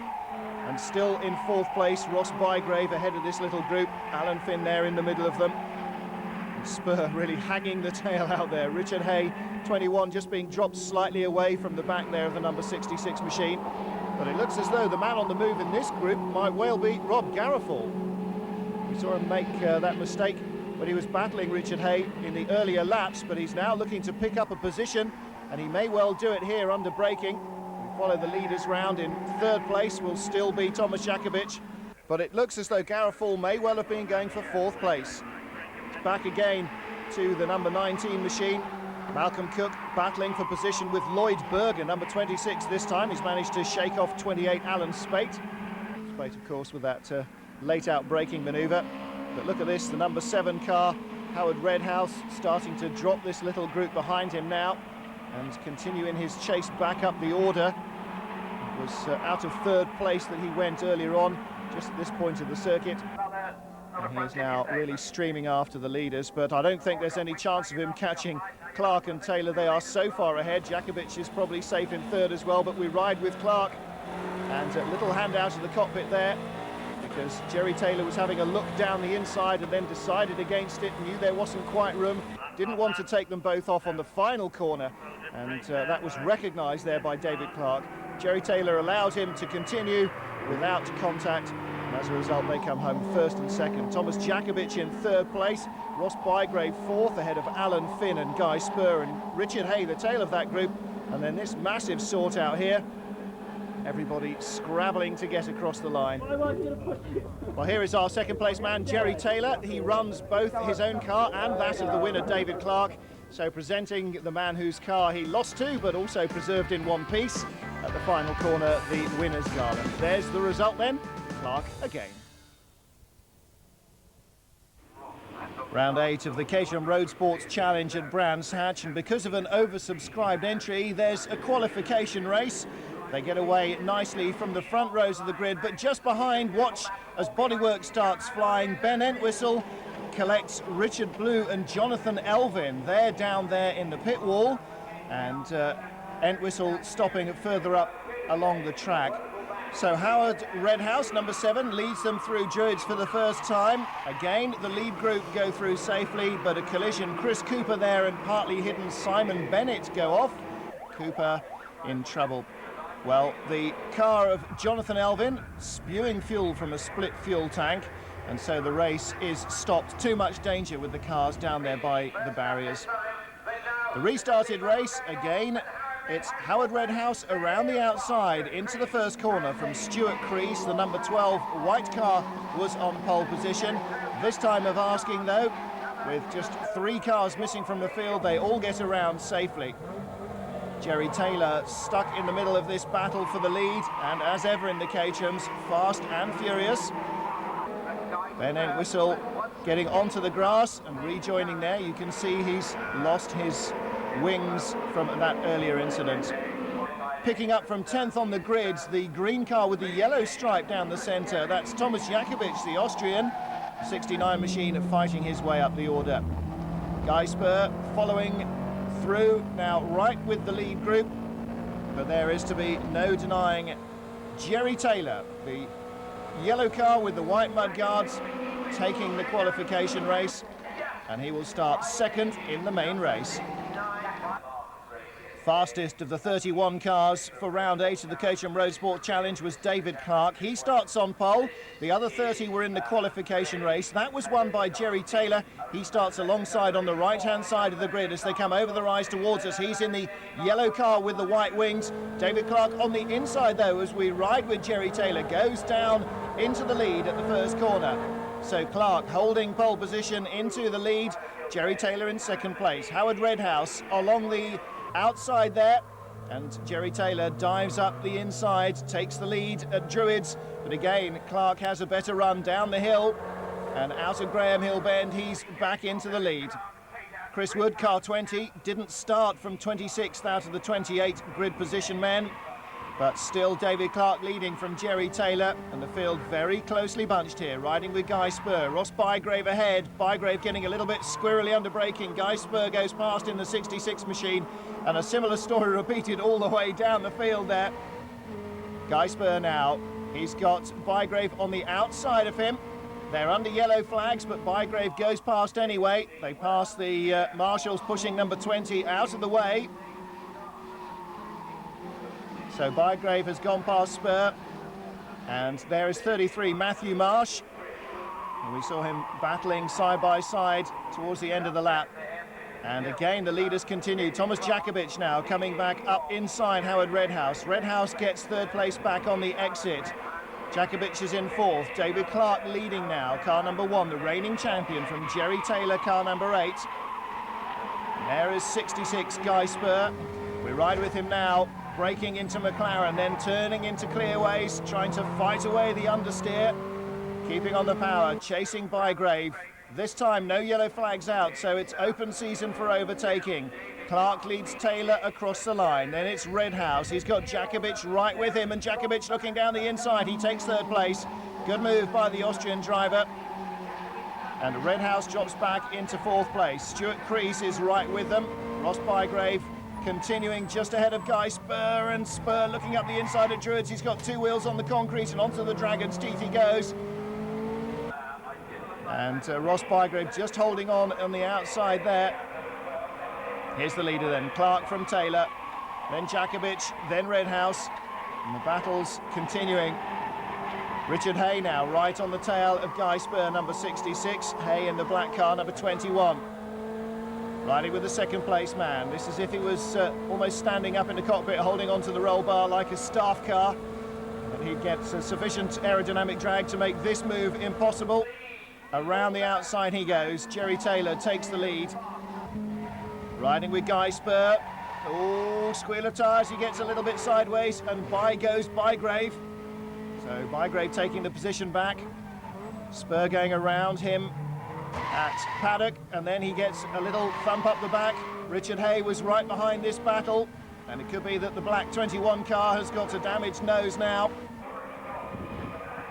And still in fourth place, Ross Bygrave ahead of this little group. Alan Finn there in the middle of them. And Spur really hanging the tail out there. Richard Hay, 21, just being dropped slightly away from the back there of the number 66 machine. But it looks as though the man on the move in this group might well be Rob Garofal. We saw him make that mistake when he was battling Richard Hay in the earlier laps, but he's now looking to pick up a position, and he may well do it here under braking. Follow the leaders round. In third place will still be Thomas Jakovic, but it looks as though Garofal may well have been going for fourth place. It's back again to the number 19 machine. Malcolm Cook battling for position with Lloyd Berger, number 26 this time. He's managed to shake off 28 Alan Spate. Spate, of course, with that late out braking manoeuvre. But look at this, the number 7 car, Howard Redhouse, starting to drop this little group behind him now and continuing his chase back up the order. It was out of third place that he went earlier on, just at this point of the circuit. And he is now really streaming after the leaders, but I don't think there's any chance of him catching Clark and Taylor. They are so far ahead. Jakovic is probably safe in third as well, but we ride with Clark. And a little hand out of the cockpit there, because Jerry Taylor was having a look down the inside and then decided against it, knew there wasn't quite room, didn't want to take them both off on the final corner, and that was recognised there by David Clark. Jerry Taylor allowed him to continue without contact, and as a result they come home first and second. Thomas Jakovic in third place, Ross Bygrave fourth ahead of Alan Finn and Guy Spur, and Richard Hay the tail of that group. And then this massive sort out here, everybody scrabbling to get across the line. Well, here is our second place man, Jerry Taylor. He runs both his own car and that of the winner, David Clark. So presenting the man whose car he lost to, but also preserved in one piece at the final corner, the winner's gala. There's the result then, Clark again. Round 8 of the Caterham Roadsports Challenge at Brands Hatch, and because of an oversubscribed entry, there's a qualification race. They get away nicely from the front rows of the grid, but just behind, watch as bodywork starts flying. Ben Entwistle collects Richard Blue and Jonathan Elvin. They're down there in the pit wall, and Entwistle stopping further up along the track. So Howard Redhouse, number 7, leads them through Druids for the first time. Again, the lead group go through safely, but a collision. Chris Cooper there and partly hidden Simon Bennett go off. Cooper in trouble. Well, the car of Jonathan Elvin spewing fuel from a split fuel tank, and so the race is stopped. Too much danger with the cars down there by the barriers. The restarted race again. It's Howard Redhouse around the outside into the first corner from Stuart Crease. The number 12 white car was on pole position. This time of asking, though, with just 3 cars missing from the field, they all get around safely. Jerry Taylor stuck in the middle of this battle for the lead, and as ever in the Caterhams, fast and furious. Ben Entwistle getting onto the grass and rejoining there. You can see he's lost his wings from that earlier incident. Picking up from 10th on the grid, the green car with the yellow stripe down the centre. That's Thomas Jakovic, the Austrian. 69 machine fighting his way up the order. Guy Spur following through now right with the lead group, but there is to be no denying Jerry Taylor, the yellow car with the white mudguards, taking the qualification race, and he will start second in the main race. Fastest of the 31 cars for round 8 of the Caterham Roadsport Challenge was David Clark. He starts on pole. The other 30 were in the qualification race. That was won by Jerry Taylor. He starts alongside on the right-hand side of the grid as they come over the rise towards us. He's in the yellow car with the white wings. David Clark on the inside, though, as we ride with Jerry Taylor, goes down into the lead at the first corner. So Clark holding pole position into the lead. Jerry Taylor in second place. Howard Redhouse along the outside there, and Jerry Taylor dives up the inside, takes the lead at Druids, but again Clark has a better run down the hill, and out of Graham Hill Bend he's back into the lead. Chris Wood, car 20, didn't start from 26th out of the 28 grid position men, but still David Clark leading from Jerry Taylor, and the field very closely bunched here, riding with Guy Spur. Ross Bygrave ahead, Bygrave getting a little bit squirrely under braking. Guy Spur goes past in the 66 machine, and a similar story repeated all the way down the field there. Guy Spur now, he's got Bygrave on the outside of him. They're under yellow flags, but Bygrave goes past anyway. They pass the marshals, pushing number 20 out of the way. So Bygrave has gone past Spur, and there is 33, Matthew Marsh. And we saw him battling side by side towards the end of the lap. And again, the leaders continue. Thomas Jakovic now coming back up inside Howard Redhouse. Redhouse gets third place back on the exit. Jakovic is in fourth. David Clark leading now, car number 1, the reigning champion from Jerry Taylor, car number 8. And there is 66, Guy Spur. We ride with him now, braking into McLaren, then turning into Clearways, trying to fight away the understeer, keeping on the power, chasing Bygrave. This time no yellow flags out, so it's open season for overtaking. Clark leads Taylor across the line, then it's Redhouse. He's got Jakovic right with him, and Jakovic looking down the inside. He takes third place. Good move by the Austrian driver. And Redhouse drops back into fourth place. Stuart Crease is right with them. Ross Bygrave continuing just ahead of Guy Spur, and Spur looking up the inside of Druids. He's got 2 wheels on the concrete, and onto the Dragon's Teeth he goes. And Ross Bygrave just holding on the outside there. Here's the leader then, Clark from Taylor, then Jakovic, then Redhouse, and the battle's continuing. Richard Hay now right on the tail of Guy Spur, number 66. Hay in the black car, number 21. Riding with the second place man. This is if he was almost standing up in the cockpit, holding onto the roll bar like a staff car. And he'd get sufficient aerodynamic drag to make this move impossible. Around the outside he goes. Jerry Taylor takes the lead. Riding with Guy Spur. Oh, squeal of tyres, he gets a little bit sideways, and by goes Bygrave. So Bygrave taking the position back. Spur going around him at paddock, and then he gets a little thump up the back. Richard Hay was right behind this battle, and it could be that the black 21 car has got a damaged nose now.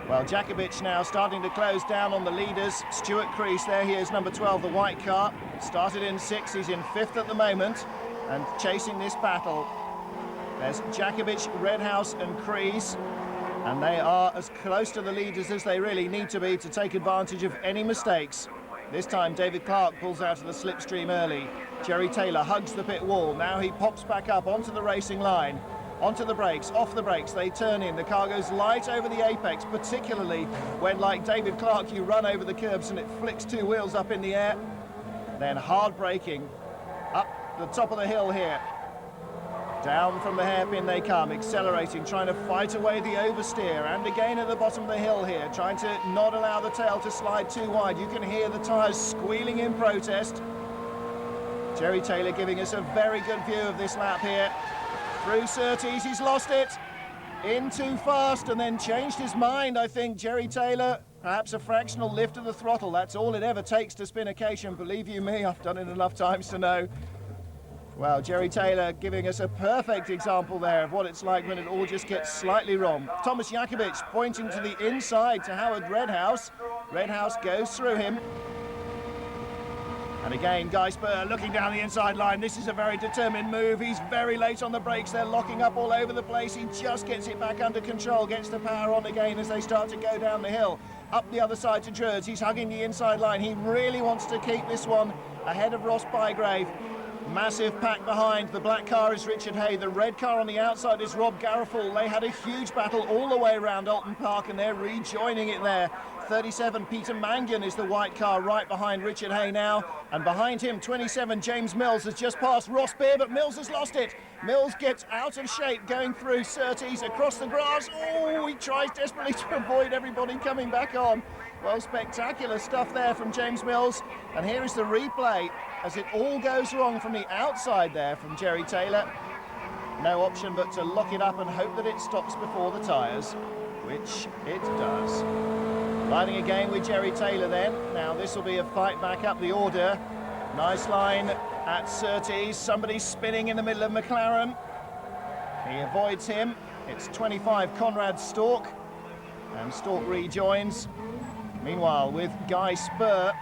Well, Jakovic now starting to close down on the leaders. Stuart Crease, there he is, number 12, the white car. Started in 6th, he's in 5th at the moment, and chasing this battle. There's Jakovic, Redhouse and Kreese, and they are as close to the leaders as they really need to be to take advantage of any mistakes. This time David Clark pulls out of the slipstream early. Jerry Taylor hugs the pit wall. Now he pops back up onto the racing line. Onto the brakes, off the brakes, they turn in. The car goes light over the apex, particularly when, like David Clark, you run over the curbs and it flicks two wheels up in the air. Then hard braking up the top of the hill here. Down from the hairpin they come, accelerating, trying to fight away the oversteer. And again at the bottom of the hill here, trying to not allow the tail to slide too wide. You can hear the tyres squealing in protest. Jerry Taylor giving us a very good view of this lap here. Through Surtees, he's lost it. In too fast and then changed his mind, I think, Jerry Taylor. Perhaps a fractional lift of the throttle. That's all it ever takes to spin a Caterham. Believe you me, I've done it enough times to know. Well, Jerry Taylor giving us a perfect example there of what it's like when it all just gets slightly wrong. Thomas Jakovic pointing to the inside to Howard Redhouse. Redhouse goes through him. And again, Guy Spur looking down the inside line. This is a very determined move. He's very late on the brakes. They're locking up all over the place. He just gets it back under control, gets the power on again as they start to go down the hill. Up the other side to Druids. He's hugging the inside line. He really wants to keep this one ahead of Ross Bygrave. Massive pack behind. The black car is Richard Hay. The red car on the outside is Rob Garofal. They had a huge battle all the way around Oulton Park and they're rejoining it there. 37, Peter Mangan is the white car right behind Richard Hay now. And behind him, 27, James Mills has just passed Ross Beer, but Mills has lost it. Mills gets out of shape going through Surtees across the grass. Oh, he tries desperately to avoid everybody coming back on. Well, spectacular stuff there from James Mills. And here is the replay as it all goes wrong from the outside there from Jerry Taylor. No option but to lock it up and hope that it stops before the tyres, which it does. Riding again with Jerry Taylor then. Now this will be a fight back up the order. Nice line at Surtees. Somebody spinning in the middle of McLaren. He avoids him. It's 25, Conrad Stork. And Stork rejoins. Meanwhile, with Guy Spur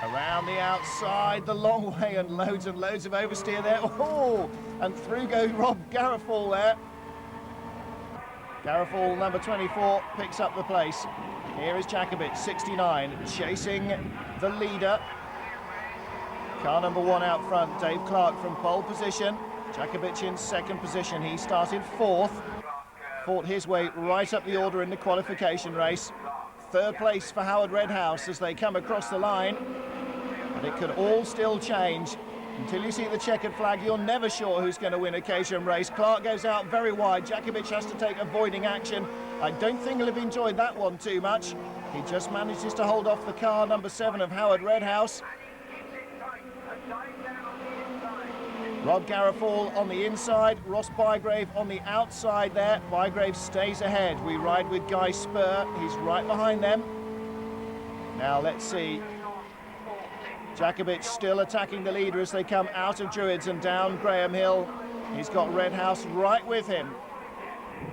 around the outside, the long way, and loads of oversteer there. Oh, and through goes Rob Garofal there. Garofal, number 24, picks up the place. Here is Jakovic, 69, chasing the leader. Car number 1 out front, Dave Clark from pole position. Jakovic in second position. He started fourth, fought his way right up the order in the qualification race. Third place for Howard Redhouse as they come across the line. But it could all still change. Until you see the checkered flag, you're never sure who's going to win a Caterham race. Clark goes out very wide. Jakovic has to take avoiding action. I don't think he'll have enjoyed that one too much. He just manages to hold off the car number 7 of Howard Redhouse. Rob Garofal on the inside, Ross Bygrave on the outside there. Bygrave stays ahead. We ride with Guy Spur. He's right behind them. Now let's see. Jakovic still attacking the leader as they come out of Druids and down Graham Hill. He's got Redhouse right with him.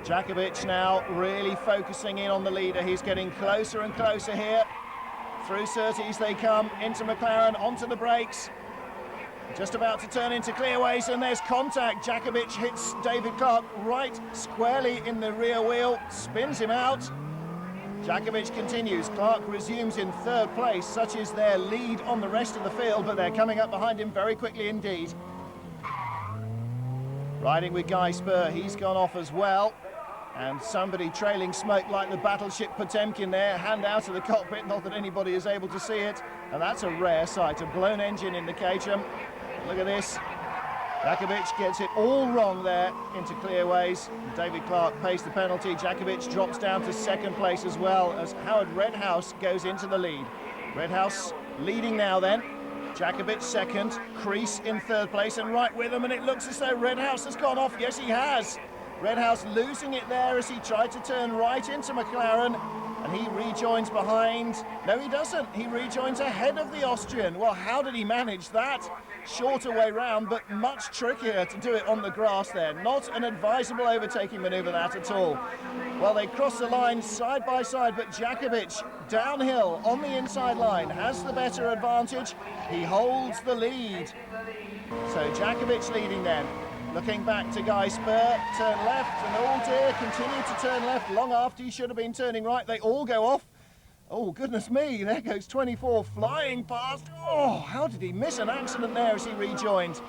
Jakovic now really focusing in on the leader. He's getting closer and closer here. Through Surtees they come, into McLaren, onto the brakes. Just about to turn into clearways, and there's contact. Jakovic hits David Clark right squarely in the rear wheel, spins him out. Jakovic continues. Clark resumes in third place. Such is their lead on the rest of the field, but they're coming up behind him very quickly indeed. Riding with Guy Spur, he's gone off as well. And somebody trailing smoke like the battleship Potemkin there, hand out of the cockpit, not that anybody is able to see it. And that's a rare sight, a blown engine in the Caterham. Look at this. Jakovic gets it all wrong there into clearways. David Clark pays the penalty. Jakovic drops down to second place as well as Howard Redhouse goes into the lead. Redhouse leading now then. Jakovic second, Kreese in third place and right with him, and it looks as though Redhouse has gone off. Yes, he has. Redhouse losing it there as he tried to turn right into McLaren, and he rejoins behind. No, he doesn't. He rejoins ahead of the Austrian. Well, how did he manage that? Shorter way round, but much trickier to do it on the grass there. Not an advisable overtaking manoeuvre that at all. Well, they cross the line side by side, but Jakovic downhill on the inside line, has the better advantage. He holds the lead. So Jakovic leading then. Looking back to Guy Spur, turn left, and oh dear, continue to turn left long after he should have been turning right. They all go off. Oh, goodness me, there goes 24 flying past. Oh, how did he miss an accident there as he rejoined?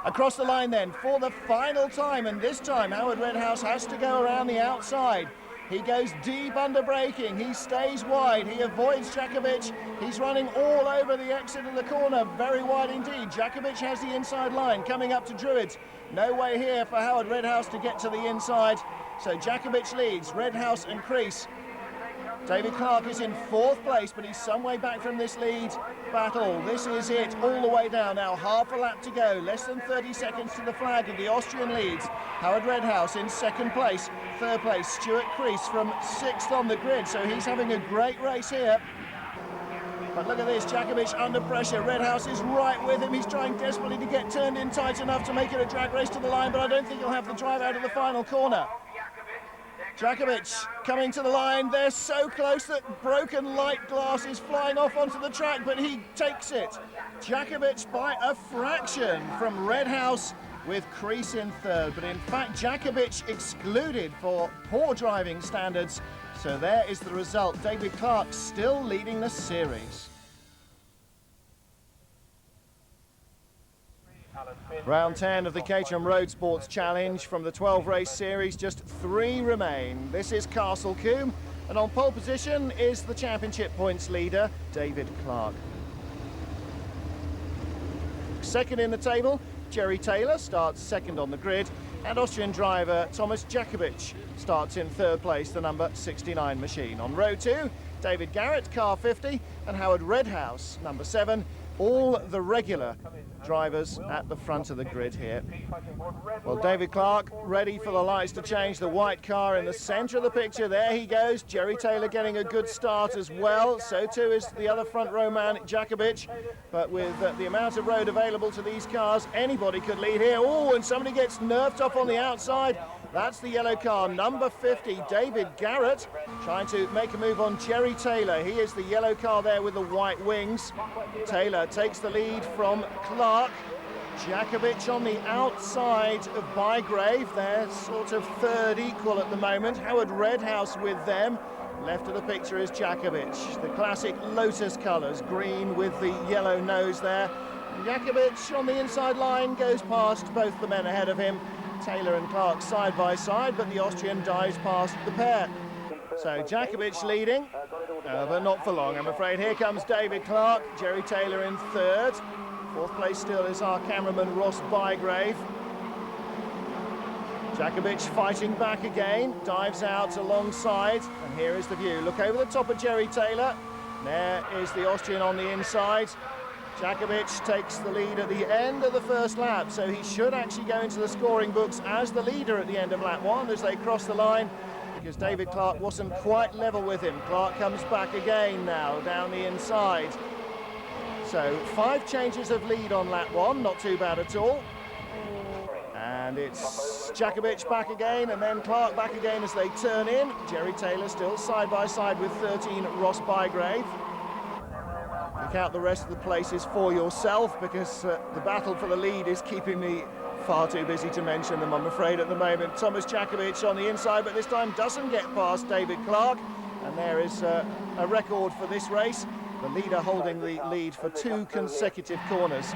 Across the line then for the final time, and this time Howard Redhouse has to go around the outside. He goes deep under braking, he stays wide, he avoids Jakovic. He's running all over the exit of the corner, very wide indeed. Jakovic has the inside line coming up to Druids. No way here for Howard Redhouse to get to the inside. So Jakovic leads, Redhouse and Crease. David Clark is in 4th place, but he's some way back from this lead battle. This is it, all the way down now. Half a lap to go, less than 30 seconds to the flag, and the Austrian leads. Howard Redhouse in 2nd place. 3rd place, Stuart Crease from 6th on the grid, so he's having a great race here. But look at this, Jakovic under pressure. Redhouse is right with him. He's trying desperately to get turned in tight enough to make it a drag race to the line, but I don't think he'll have the drive out of the final corner. Jakovic coming to the line. They're so close that broken light glass is flying off onto the track, but he takes it. Jakovic by a fraction from Redhouse with Crease in 3rd. But in fact, Jakovic excluded for poor driving standards. So there is the result. David Clark still leading the series. Round 10 of the Caterham Roadsports Challenge. From the 12-race series, just 3 remain. This is Castle Combe, and on pole position is the championship points leader, David Clark. Second in the table, Jerry Taylor starts 2nd on the grid, and Austrian driver Thomas Jakovic starts in 3rd place, the number 69 machine. On row 2, David Garrett, car 50, and Howard Redhouse, number 7. All the regular drivers at the front of the grid here. Well, David Clark ready for the lights to change. The white car in the centre of the picture. There he goes. Jerry Taylor getting a good start as well. So too is the other front row man, Jakovic. But with the amount of road available to these cars, anybody could lead here. Oh, and somebody gets nerfed off on the outside. That's the yellow car, number 50, David Garrett, trying to make a move on Jerry Taylor. He is the yellow car there with the white wings. Taylor takes the lead from Clark. Jakovic on the outside of Bygrave. They're sort of 3rd equal at the moment. Howard Redhouse with them. Left of the picture is Jakovic. The classic Lotus colours, green with the yellow nose there. Jakovic on the inside line goes past both the men ahead of him. Taylor and Clark side by side, but the Austrian dives past the pair. So Jakovic leading, but not for long, I'm afraid. Here comes David Clark, Jerry Taylor in 3rd. 4th place still is our cameraman Ross Bygrave. Jakovic fighting back again, dives out alongside, and here is the view. Look over the top of Jerry Taylor. There is the Austrian on the inside. Jakovic takes the lead at the end of the first lap, so he should actually go into the scoring books as the leader at the end of lap 1 as they cross the line, because David Clark wasn't quite level with him. Clark comes back again now down the inside. So 5 changes of lead on lap 1, not too bad at all. And it's Jakovic back again, and then Clark back again as they turn in. Jerry Taylor still side by side with 13 Ross Bygrave. Look out the rest of the places for yourself, because the battle for the lead is keeping me far too busy to mention them, I'm afraid, at the moment. Thomas Jakovic on the inside, but this time doesn't get past David Clark. And there is a record for this race. The leader holding the lead for 2 consecutive corners.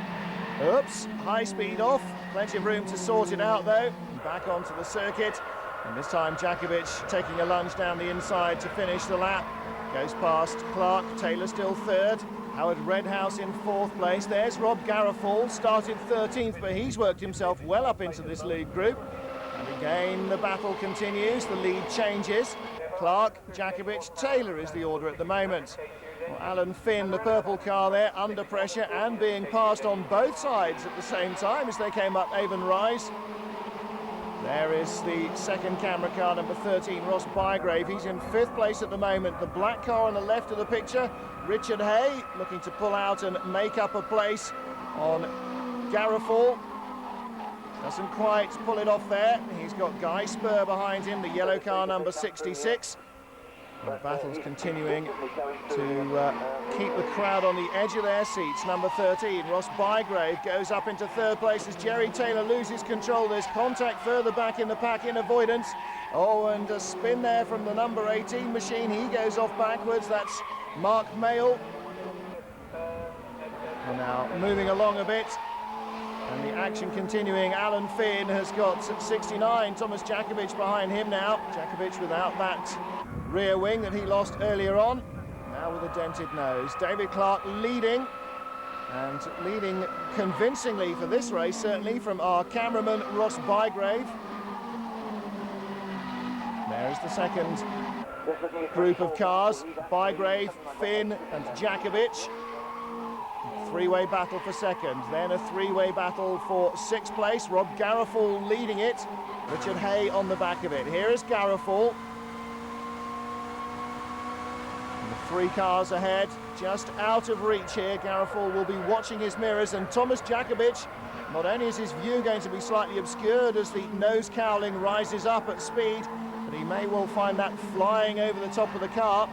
Oops, high speed off. Plenty of room to sort it out, though. Back onto the circuit. And this time Jakovic taking a lunge down the inside to finish the lap. Goes past Clark. Taylor still 3rd. Howard Redhouse in 4th place. There's Rob Garafall, started 13th, but he's worked himself well up into this lead group. And again, the battle continues. The lead changes. Clark, Jakovic, Taylor is the order at the moment. Well, Alan Finn, the purple car there, under pressure and being passed on both sides at the same time as they came up Avon Rise. There is the second camera car, number 13, Ross Bygrave. He's in 5th place at the moment. The black car on the left of the picture, Richard Hay, looking to pull out and make up a place on Garafall. Doesn't quite pull it off there. He's got Guy Spur behind him, the yellow car, number 66. And the battle's continuing to keep the crowd on the edge of their seats. Number 13, Ross Bygrave, goes up into third place as Jerry Taylor loses control. There's contact further back in the pack in avoidance. Oh, and a spin there from the number 18 machine. He goes off backwards. That's Mark Mayle. And now moving along a bit. And the action continuing. Alan Finn has got 69. Thomas Jakovic behind him now. Jakovic without that rear wing that he lost earlier on. Now with a dented nose. David Clark leading. And leading convincingly for this race, certainly, from our cameraman, Ross Bygrave. There's the second group of cars. Bygrave, Finn and Jakovic. Three-way battle for second, then a three-way battle for sixth place. Rob Garofal leading it, Richard Hay on the back of it. Here is Garofal. And the three cars ahead, just out of reach here. Garofal will be watching his mirrors, and Thomas Jakovic, not only is his view going to be slightly obscured as the nose cowling rises up at speed, but he may well find that flying over the top of the car.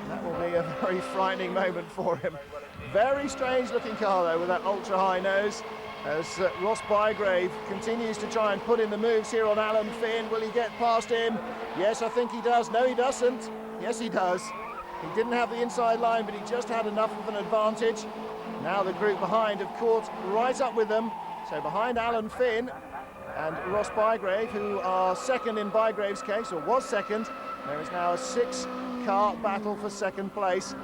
That will be a very frightening moment for him. Very strange looking car though, with that ultra high nose, as Ross Bygrave continues to try and put in the moves here on Alan Finn. Will he get past him? Yes, I think he does. No, he doesn't. Yes, he does. He didn't have the inside line, but he just had enough of an advantage. Now the group behind have caught right up with them. So behind Alan Finn and Ross Bygrave, who are second in Bygrave's case, or was second, there is now a six-car battle for second place.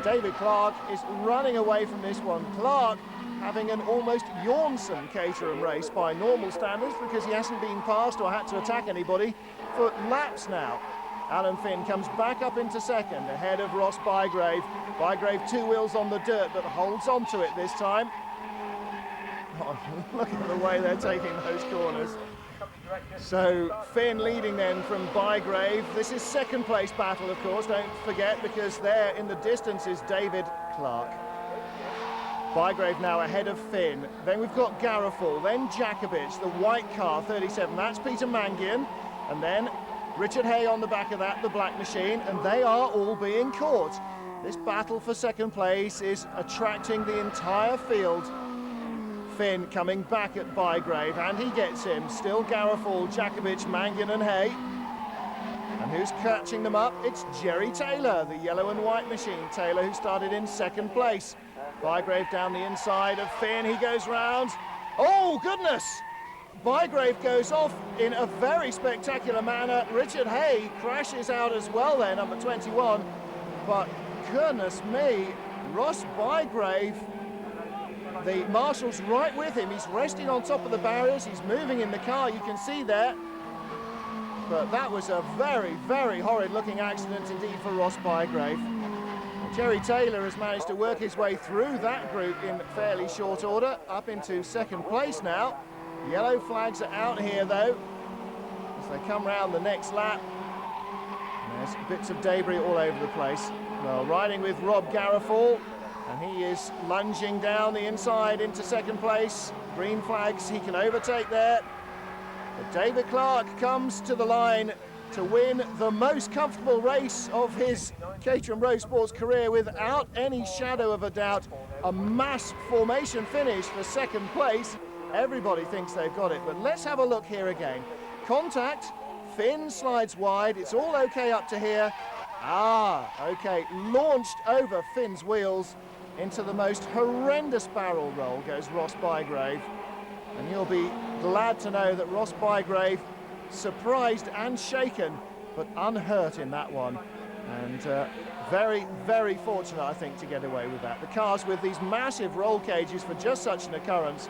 David Clark is running away from this one. Clark having an almost yawnsome Caterham race by normal standards, because he hasn't been passed or had to attack anybody for laps now. Alan Finn comes back up into second, ahead of Ross Bygrave. Bygrave two wheels on the dirt, but holds on to it this time. Oh, look at the way they're taking those corners. So Finn leading then from Bygrave. This is second place battle, of course, don't forget, because there in the distance is David Clark. Bygrave now ahead of Finn. Then we've got Garofal, then Jakovic, the white car, 37. That's Peter Mangian. And then Richard Hay on the back of that, the black machine. And they are all being caught. This battle for second place is attracting the entire field. Finn coming back at Bygrave, and he gets him. Still Garofal, Jakovic, Mangian and Hay. And who's catching them up? It's Jerry Taylor, the yellow and white machine. Taylor, who started in second place. Bygrave down the inside of Finn. He goes round. Oh, goodness! Bygrave goes off in a very spectacular manner. Richard Hay crashes out as well there, number 21. But goodness me, Ross Bygrave, the marshal's right with him. He's resting on top of the barriers. He's moving in the car, you can see there. But that was a very, very horrid-looking accident indeed for Ross Bygrave. Jerry Taylor has managed to work his way through that group in fairly short order, up into second place now. Yellow flags are out here, though, as they come round the next lap. There's bits of debris all over the place. Well, riding with Rob Garofal, and he is lunging down the inside into second place. Green flags, he can overtake there. But David Clark comes to the line to win the most comfortable race of his Caterham Roadsport's career without any shadow of a doubt. A mass formation finish for second place. Everybody thinks they've got it, but let's have a look here again. Contact, Finn slides wide, it's all okay up to here. Okay, launched over Finn's wheels into the most horrendous barrel roll goes Ross Bygrave. And you'll be glad to know that Ross Bygrave, surprised and shaken, but unhurt in that one. And very, very fortunate, I think, to get away with that. The cars with these massive roll cages for just such an occurrence.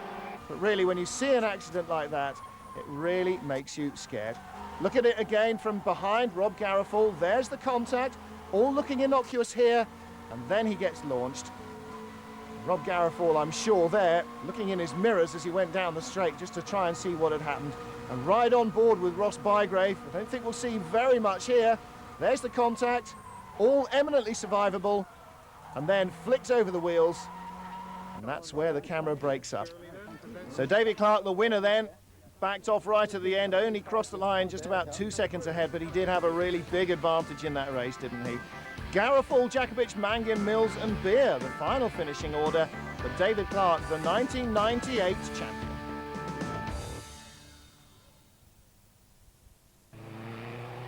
But really, when you see an accident like that, it really makes you scared. Look at it again from behind, Rob Garofal. There's the contact, all looking innocuous here, and then he gets launched. Rob Garofal, I'm sure there, looking in his mirrors as he went down the straight just to try and see what had happened. And right on board with Ross Bygrave. I don't think we'll see very much here. There's the contact, all eminently survivable, and then flicks over the wheels, and that's where the camera breaks up. So David Clark, the winner then, backed off right at the end, only crossed the line just about 2 seconds ahead, but he did have a really big advantage in that race, didn't he? Garofal, Jakovic, Mangan, Mills and Beer, the final finishing order for David Clark, the 1998 champion.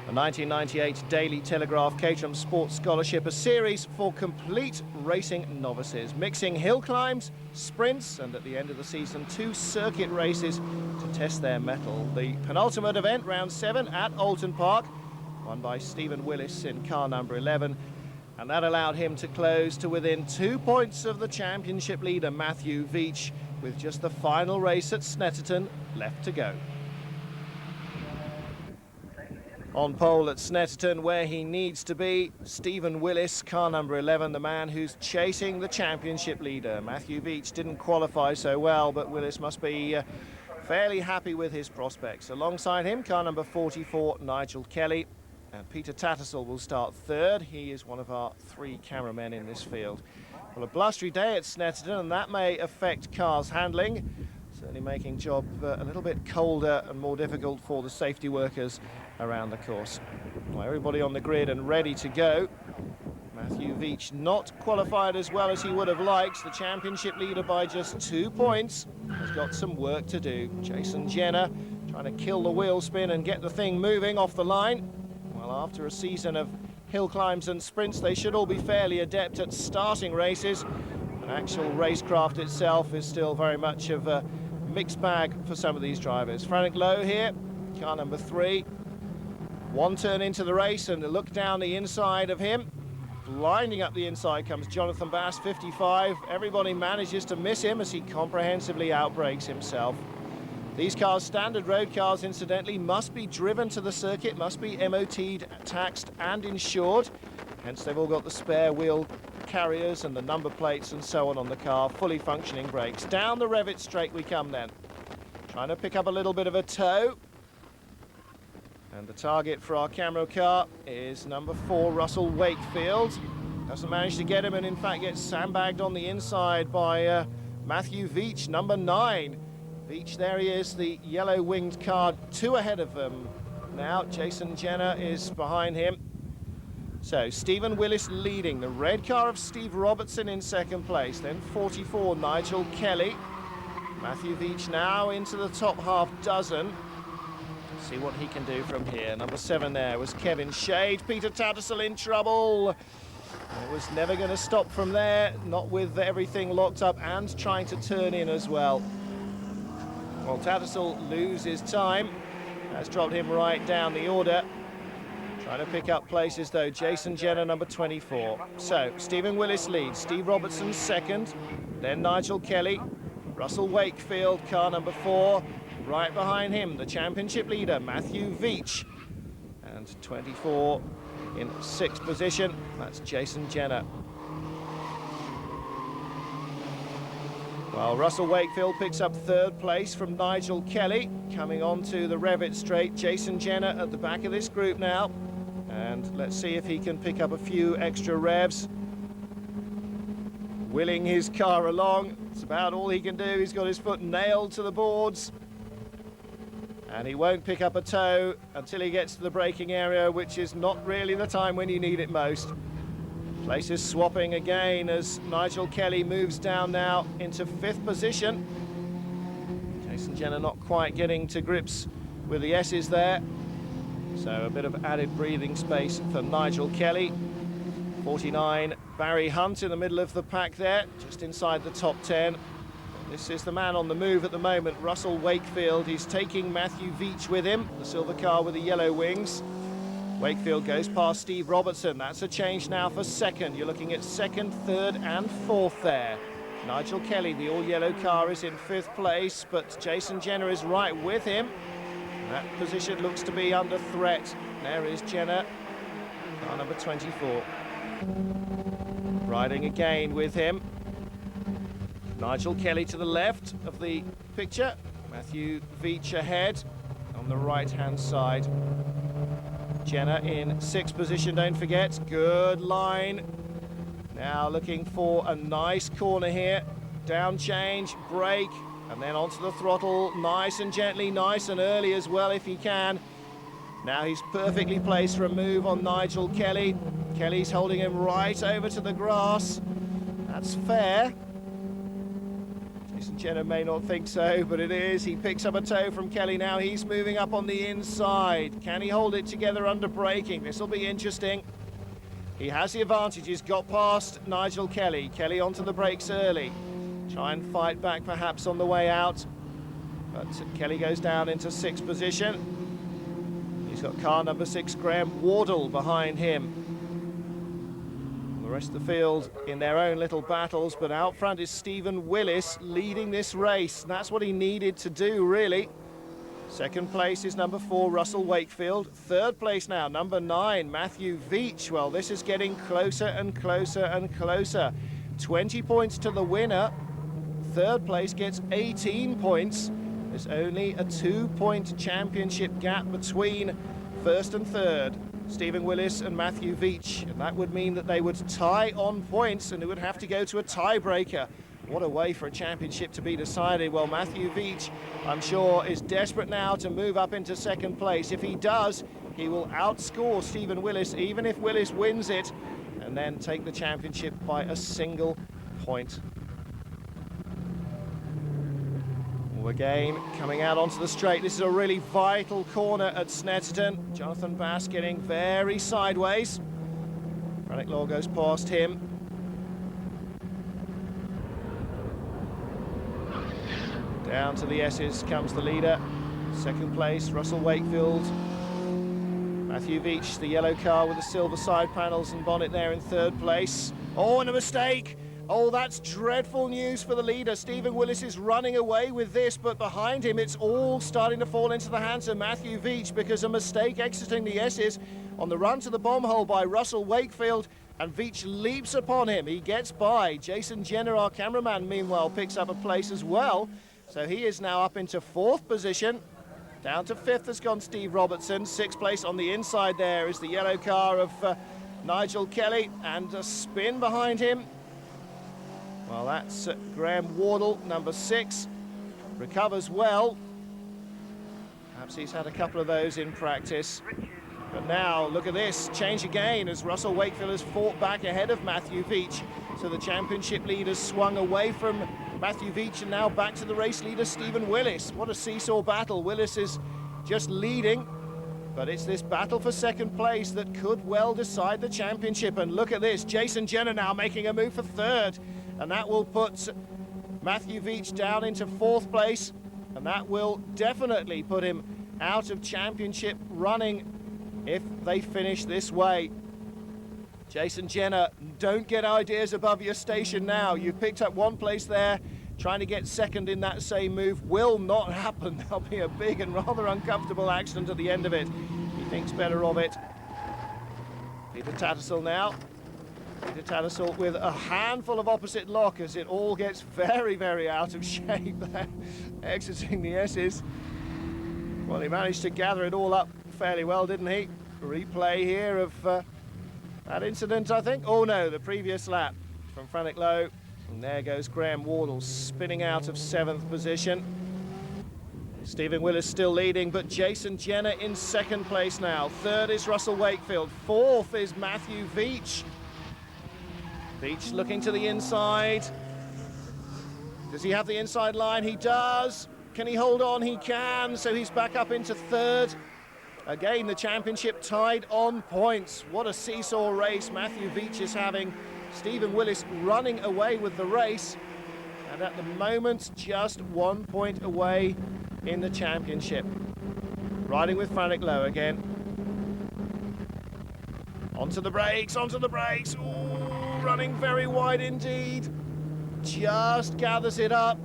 The 1998 Daily Telegraph Caterham Sports Scholarship, a series for complete racing novices, mixing hill climbs, sprints, and at the end of the season, 2 circuit races to test their mettle. The penultimate event, round 7 at Oulton Park, won by Stephen Willis in car number 11, and that allowed him to close to within 2 points of the championship leader Matthew Veach, with just the final race at Snetterton left to go. On pole at Snetterton, where he needs to be, Stephen Willis, car number 11, the man who's chasing the championship leader. Matthew Veach didn't qualify so well, but Willis must be fairly happy with his prospects. Alongside him, car number 44, Nigel Kelly. And Peter Tattersall will start third. He is one of our 3 cameramen in this field. Well, a blustery day at Snetterton, and that may affect cars handling, certainly making job a little bit colder and more difficult for the safety workers around the course. Well, everybody on the grid and ready to go. Matthew Veach not qualified as well as he would have liked. The championship leader by just 2 points has got some work to do. Jason Jenner trying to kill the wheel spin and get the thing moving off the line. Well, after a season of hill climbs and sprints, they should all be fairly adept at starting races. But actual racecraft itself is still very much of a mixed bag for some of these drivers. Frank Lowe here, car number 3. 1 turn into the race and a look down the inside of him. Blinding up the inside comes Jonathan Bass, 55. Everybody manages to miss him as he comprehensively outbrakes himself. These cars, standard road cars incidentally, must be driven to the circuit, must be MOT'd, taxed and insured. Hence they've all got the spare wheel carriers and the number plates and so on the car, fully functioning brakes. Down the Revit straight we come then. Trying to pick up a little bit of a tow. And the target for our camera car is number 4, Russell Wakefield. Doesn't manage to get him, and in fact gets sandbagged on the inside by Matthew Veach, number 9. Veach, there he is, the yellow-winged car, 2 ahead of them. Now Jason Jenner is behind him. So Stephen Willis leading, the red car of Steve Robertson in 2nd place. Then 44, Nigel Kelly. Matthew Veach now into the top half dozen. See what he can do from here. Number 7 there was Kevin Shade. Peter Tattersall in trouble. It was never going to stop from there, not with everything locked up and trying to turn in as well. Well, Tattersall loses time. That's dropped him right down the order. Trying to pick up places though, Jason Jenner, number 24. So, Stephen Willis leads, Steve Robertson 2nd, then Nigel Kelly, Russell Wakefield, car number 4. Right behind him, the championship leader, Matthew Veach. And 24 in 6th position, that's Jason Jenner. Well, Russell Wakefield picks up 3rd place from Nigel Kelly. Coming on to the Revit straight, Jason Jenner at the back of this group now. And let's see if he can pick up a few extra revs. Willing his car along, it's about all he can do. He's got his foot nailed to the boards. And he won't pick up a toe until he gets to the braking area, which is not really the time when you need it most. Places swapping again as Nigel Kelly moves down now into 5th position. Jason Jenner not quite getting to grips with the S's there. So a bit of added breathing space for Nigel Kelly. 49, Barry Hunt in the middle of the pack there, just inside the top 10. This is the man on the move at the moment, Russell Wakefield. He's taking Matthew Veach with him, the silver car with the yellow wings. Wakefield goes past Steve Robertson. That's a change now for 2nd. You're looking at 2nd, 3rd and 4th there. Nigel Kelly, the all-yellow car, is in 5th place, but Jason Jenner is right with him. That position looks to be under threat. There is Jenner, car number 24. Riding again with him. Nigel Kelly to the left of the picture. Matthew Veach ahead on the right-hand side. Jenner in 6th position, don't forget. Good line. Now looking for a nice corner here. Down change, brake. And then onto the throttle, nice and gently, nice and early as well if he can. Now he's perfectly placed for a move on Nigel Kelly. Kelly's holding him right over to the grass. That's fair. Jason Jenner may not think so, but it is. He picks up a toe from Kelly now. He's moving up on the inside. Can he hold it together under braking? This will be interesting. He has the advantage. He's got past Nigel Kelly. Kelly onto the brakes early. Try and fight back perhaps on the way out. But Kelly goes down into 6th position. He's got car number 6, Graham Wardle, behind him. The rest of the field in their own little battles, but out front is Stephen Willis leading this race. That's what he needed to do, really. 2nd place is number 4, Russell Wakefield. 3rd place now, number 9, Matthew Veach. Well, this is getting closer and closer and closer. 20 points to the winner. 3rd place gets 18 points. There's only a 2-point championship gap between 1st and 3rd. Stephen Willis and Matthew Veach. And that would mean that they would tie on points and it would have to go to a tiebreaker. What a way for a championship to be decided. Well, Matthew Veach, I'm sure, is desperate now to move up into 2nd place. If he does, he will outscore Stephen Willis, even if Willis wins it, and then take the championship by a single point. Again, coming out onto the straight. This is a really vital corner at Snetterton. Jonathan Bass getting very sideways. Frantic Law goes past him. Down to the S's comes the leader. 2nd place, Russell Wakefield. Matthew Veach, the yellow car with the silver side panels and bonnet there in 3rd place. Oh, and a mistake! Oh, that's dreadful news for the leader. Stephen Willis is running away with this, but behind him it's all starting to fall into the hands of Matthew Veach because a mistake exiting the S's on the run to the bomb hole by Russell Wakefield, and Veach leaps upon him. He gets by. Jason Jenner, our cameraman, meanwhile, picks up a place as well. So he is now up into 4th position. Down to 5th has gone Steve Robertson. 6th place on the inside there is the yellow car of Nigel Kelly, and a spin behind him. Well, that's Graham Wardle, number 6, recovers well. Perhaps he's had a couple of those in practice. But now, look at this, change again as Russell Wakefield has fought back ahead of Matthew Veach. So the championship lead has swung away from Matthew Veach and now back to the race leader, Stephen Willis. What a seesaw battle. Willis is just leading, but it's this battle for 2nd place that could well decide the championship. And look at this, Jason Jenner now making a move for 3rd. And that will put Matthew Veach down into 4th place, and that will definitely put him out of championship running if they finish this way. Jason Jenner, don't get ideas above your station now. You've picked up 1 place there. Trying to get 2nd in that same move will not happen. There'll be a big and rather uncomfortable accident at the end of it. He thinks better of it. Peter Tattersall now. Peter Tattersall with a handful of opposite lock as it all gets very, very out of shape there, exiting the S's. Well, he managed to gather it all up fairly well, didn't he? Replay here of that incident, I think. Oh no, the previous lap from Frantic Low. And there goes Graham Wardle spinning out of 7th position. Stephen Willis still leading, but Jason Jenner in 2nd place now. 3rd is Russell Wakefield. 4th is Matthew Veach. Veach looking to the inside. Does he have the inside line? He does. Can he hold on? He can. So he's back up into 3rd. Again, the championship tied on points. What a seesaw race Matthew Veach is having. Stephen Willis running away with the race. And at the moment, just 1 point away in the championship. Riding with Frantic Low again. Onto the brakes, onto the brakes. Ooh, running very wide indeed. Just gathers it up.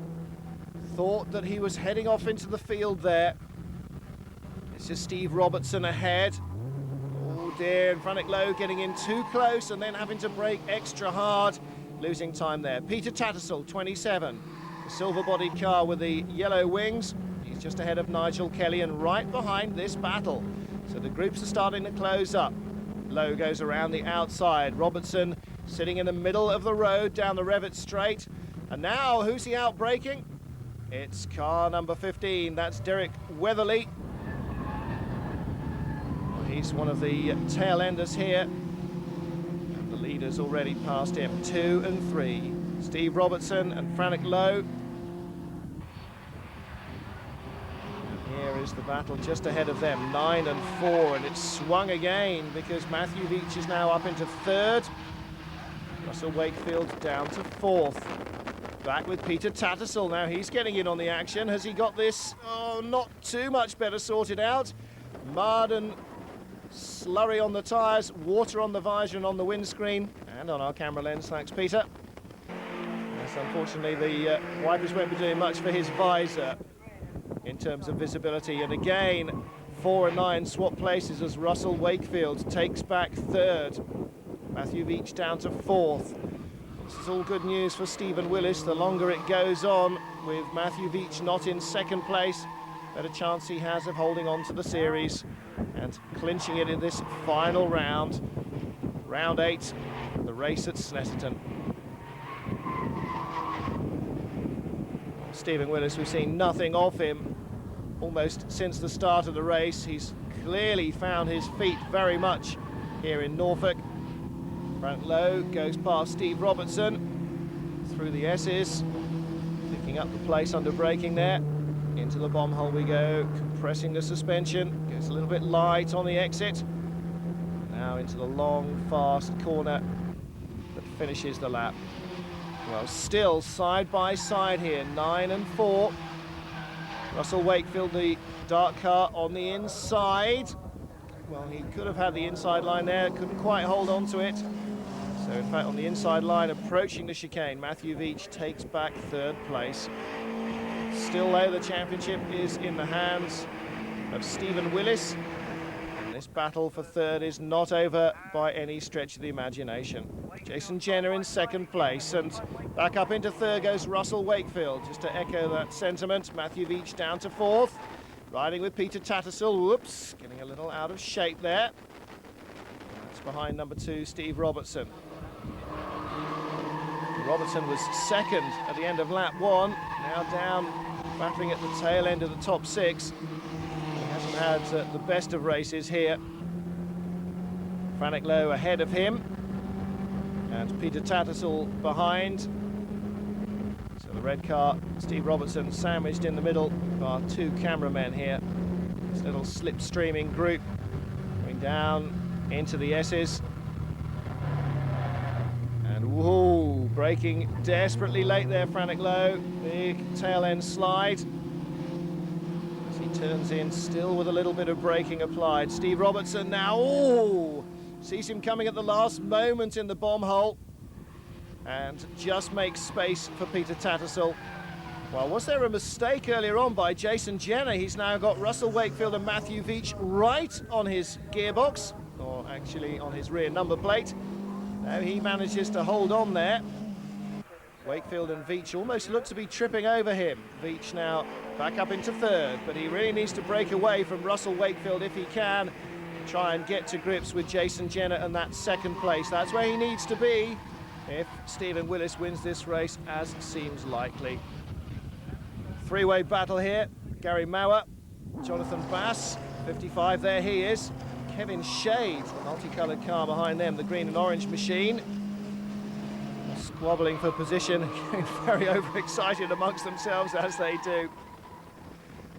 Thought that he was heading off into the field there. This is Steve Robertson ahead. Oh dear, and Frantic Low getting in too close and then having to brake extra hard. Losing time there. Peter Tattersall, 27. The silver-bodied car with the yellow wings. He's just ahead of Nigel Kelly and right behind this battle. So the groups are starting to close up. Low goes around the outside. Robertson sitting in the middle of the road down the Revitt straight. And now, who's he out braking? It's car number 15, that's Derek Weatherly. Well, he's one of the tail enders here. And the leaders already passed him, 2 and 3. Steve Robertson and Frank Lowe. Here is the battle just ahead of them, 9 and 4, and it's swung again because Matthew Veach is now up into 3rd. Russell Wakefield down to 4th. Back with Peter Tattersall now, he's getting in on the action. Has he got this? Oh, not too much better sorted out. Mud and slurry on the tyres, water on the visor and on the windscreen, and on our camera lens, thanks Peter. Yes, unfortunately the wipers won't be doing much for his visor in terms of visibility, and again 4 and 9 swap places as Russell Wakefield takes back 3rd. Matthew Veach down to 4th. This is all good news for Stephen Willis. The longer it goes on with Matthew Veach not in 2nd place, better chance he has of holding on to the series and clinching it in this final round. Round 8, the race at Snetterton. Stephen Willis, we've seen nothing of him almost since the start of the race. He's clearly found his feet very much here in Norfolk. Frank Lowe goes past Steve Robertson through the S's, picking up the place under braking there. Into the bomb hole we go, compressing the suspension, gets a little bit light on the exit. Now into the long, fast corner that finishes the lap. Well, still side by side here, 9 and 4. Russell Wakefield, the dark car on the inside. Well, he could have had the inside line there, couldn't quite hold on to it. So in fact on the inside line approaching the chicane, Matthew Veach takes back 3rd place. Still though, the championship is in the hands of Stephen Willis. And this battle for 3rd is not over by any stretch of the imagination. Jason Jenner in 2nd place, and back up into 3rd goes Russell Wakefield. Just to echo that sentiment, Matthew Veach down to 4th. Riding with Peter Tattersall, whoops, getting a little out of shape there. That's behind number 2, Steve Robertson. Robertson was 2nd at the end of lap 1, now down, battling at the tail end of the top 6. He hasn't had the best of races here. Frank Lowe ahead of him, and Peter Tattersall behind. So the red car, Steve Robertson, sandwiched in the middle of our 2 cameramen here. This little slipstreaming group going down into the S's. And whoa, braking desperately late there, Frank Lowe. Big tail end slide. As he turns in, still with a little bit of braking applied. Steve Robertson now, oh, sees him coming at the last moment in the bomb hole and just makes space for Peter Tattersall. Well, was there a mistake earlier on by Jason Jenner? He's now got Russell Wakefield and Matthew Veach right on his gearbox, or actually on his rear number plate. Now he manages to hold on there. Wakefield and Veach almost look to be tripping over him. Veach now back up into 3rd, but he really needs to break away from Russell Wakefield if he can, try and get to grips with Jason Jenner and that 2nd place. That's where he needs to be if Stephen Willis wins this race, as seems likely. 3-way battle here. Gary Mauer, Jonathan Bass, 55 there he is. Kevin Shade, the multicoloured car behind them, the green and orange machine. Squabbling for position, getting very overexcited amongst themselves as they do.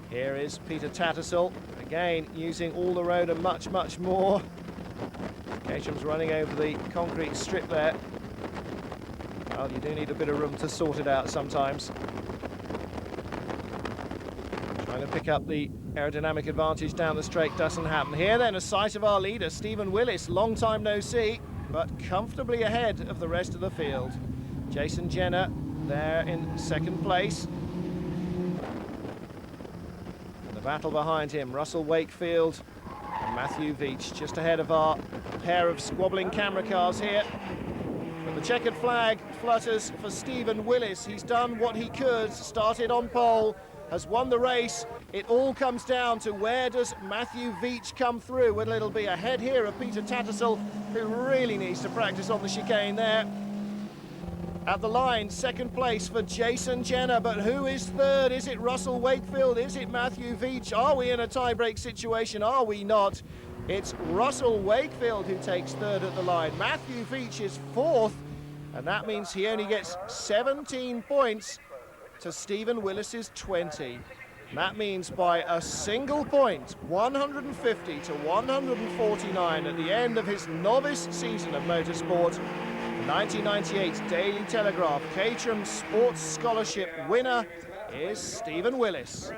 Here is Peter Tattersall, again using all the road and much, much more. Caterham's running over the concrete strip there. Well, you do need a bit of room to sort it out sometimes. Trying to pick up the aerodynamic advantage down the straight doesn't happen. Here then, a sight of our leader, Stephen Willis, long time no see, but comfortably ahead of the rest of the field. Jason Jenner there in 2nd place. And the battle behind him, Russell Wakefield and Matthew Veach, just ahead of our pair of squabbling camera cars here. But the checkered flag flutters for Stephen Willis. He's done what he could, started on pole, has won the race. It all comes down to where does Matthew Veach come through. Well, it'll be ahead here of Peter Tattersall, who really needs to practice on the chicane there. At the line, second place for Jason Jenner, but who is third? Is it Russell Wakefield? Is it Matthew Veach? Are we in a tie-break situation? Are we not? It's Russell Wakefield who takes third at the line. Matthew Veach is fourth, and that means he only gets 17 points to Stephen Willis's 20. That means by a single point, 150 to 149 at the end of his novice season of motorsport. The 1998 Daily Telegraph Caterham Sports Scholarship winner is Stephen Willis.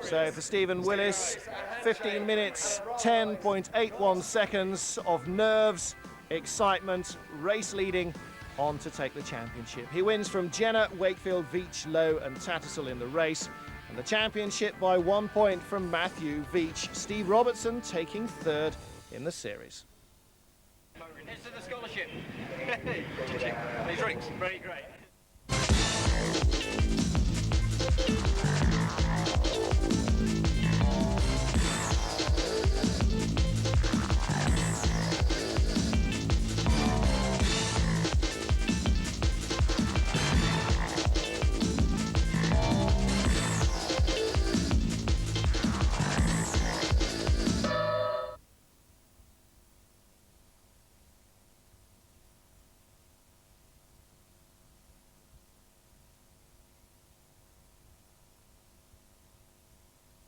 So for Stephen Willis, 15 minutes, 10.81 seconds of nerves, excitement, race leading on to take the championship. He wins from Jenner, Wakefield, Veach, Lowe and Tattersall in the race, and the championship by 1 point from Matthew Veach. Steve Robertson taking third in the series. Here's to the scholarship. These drinks, very great.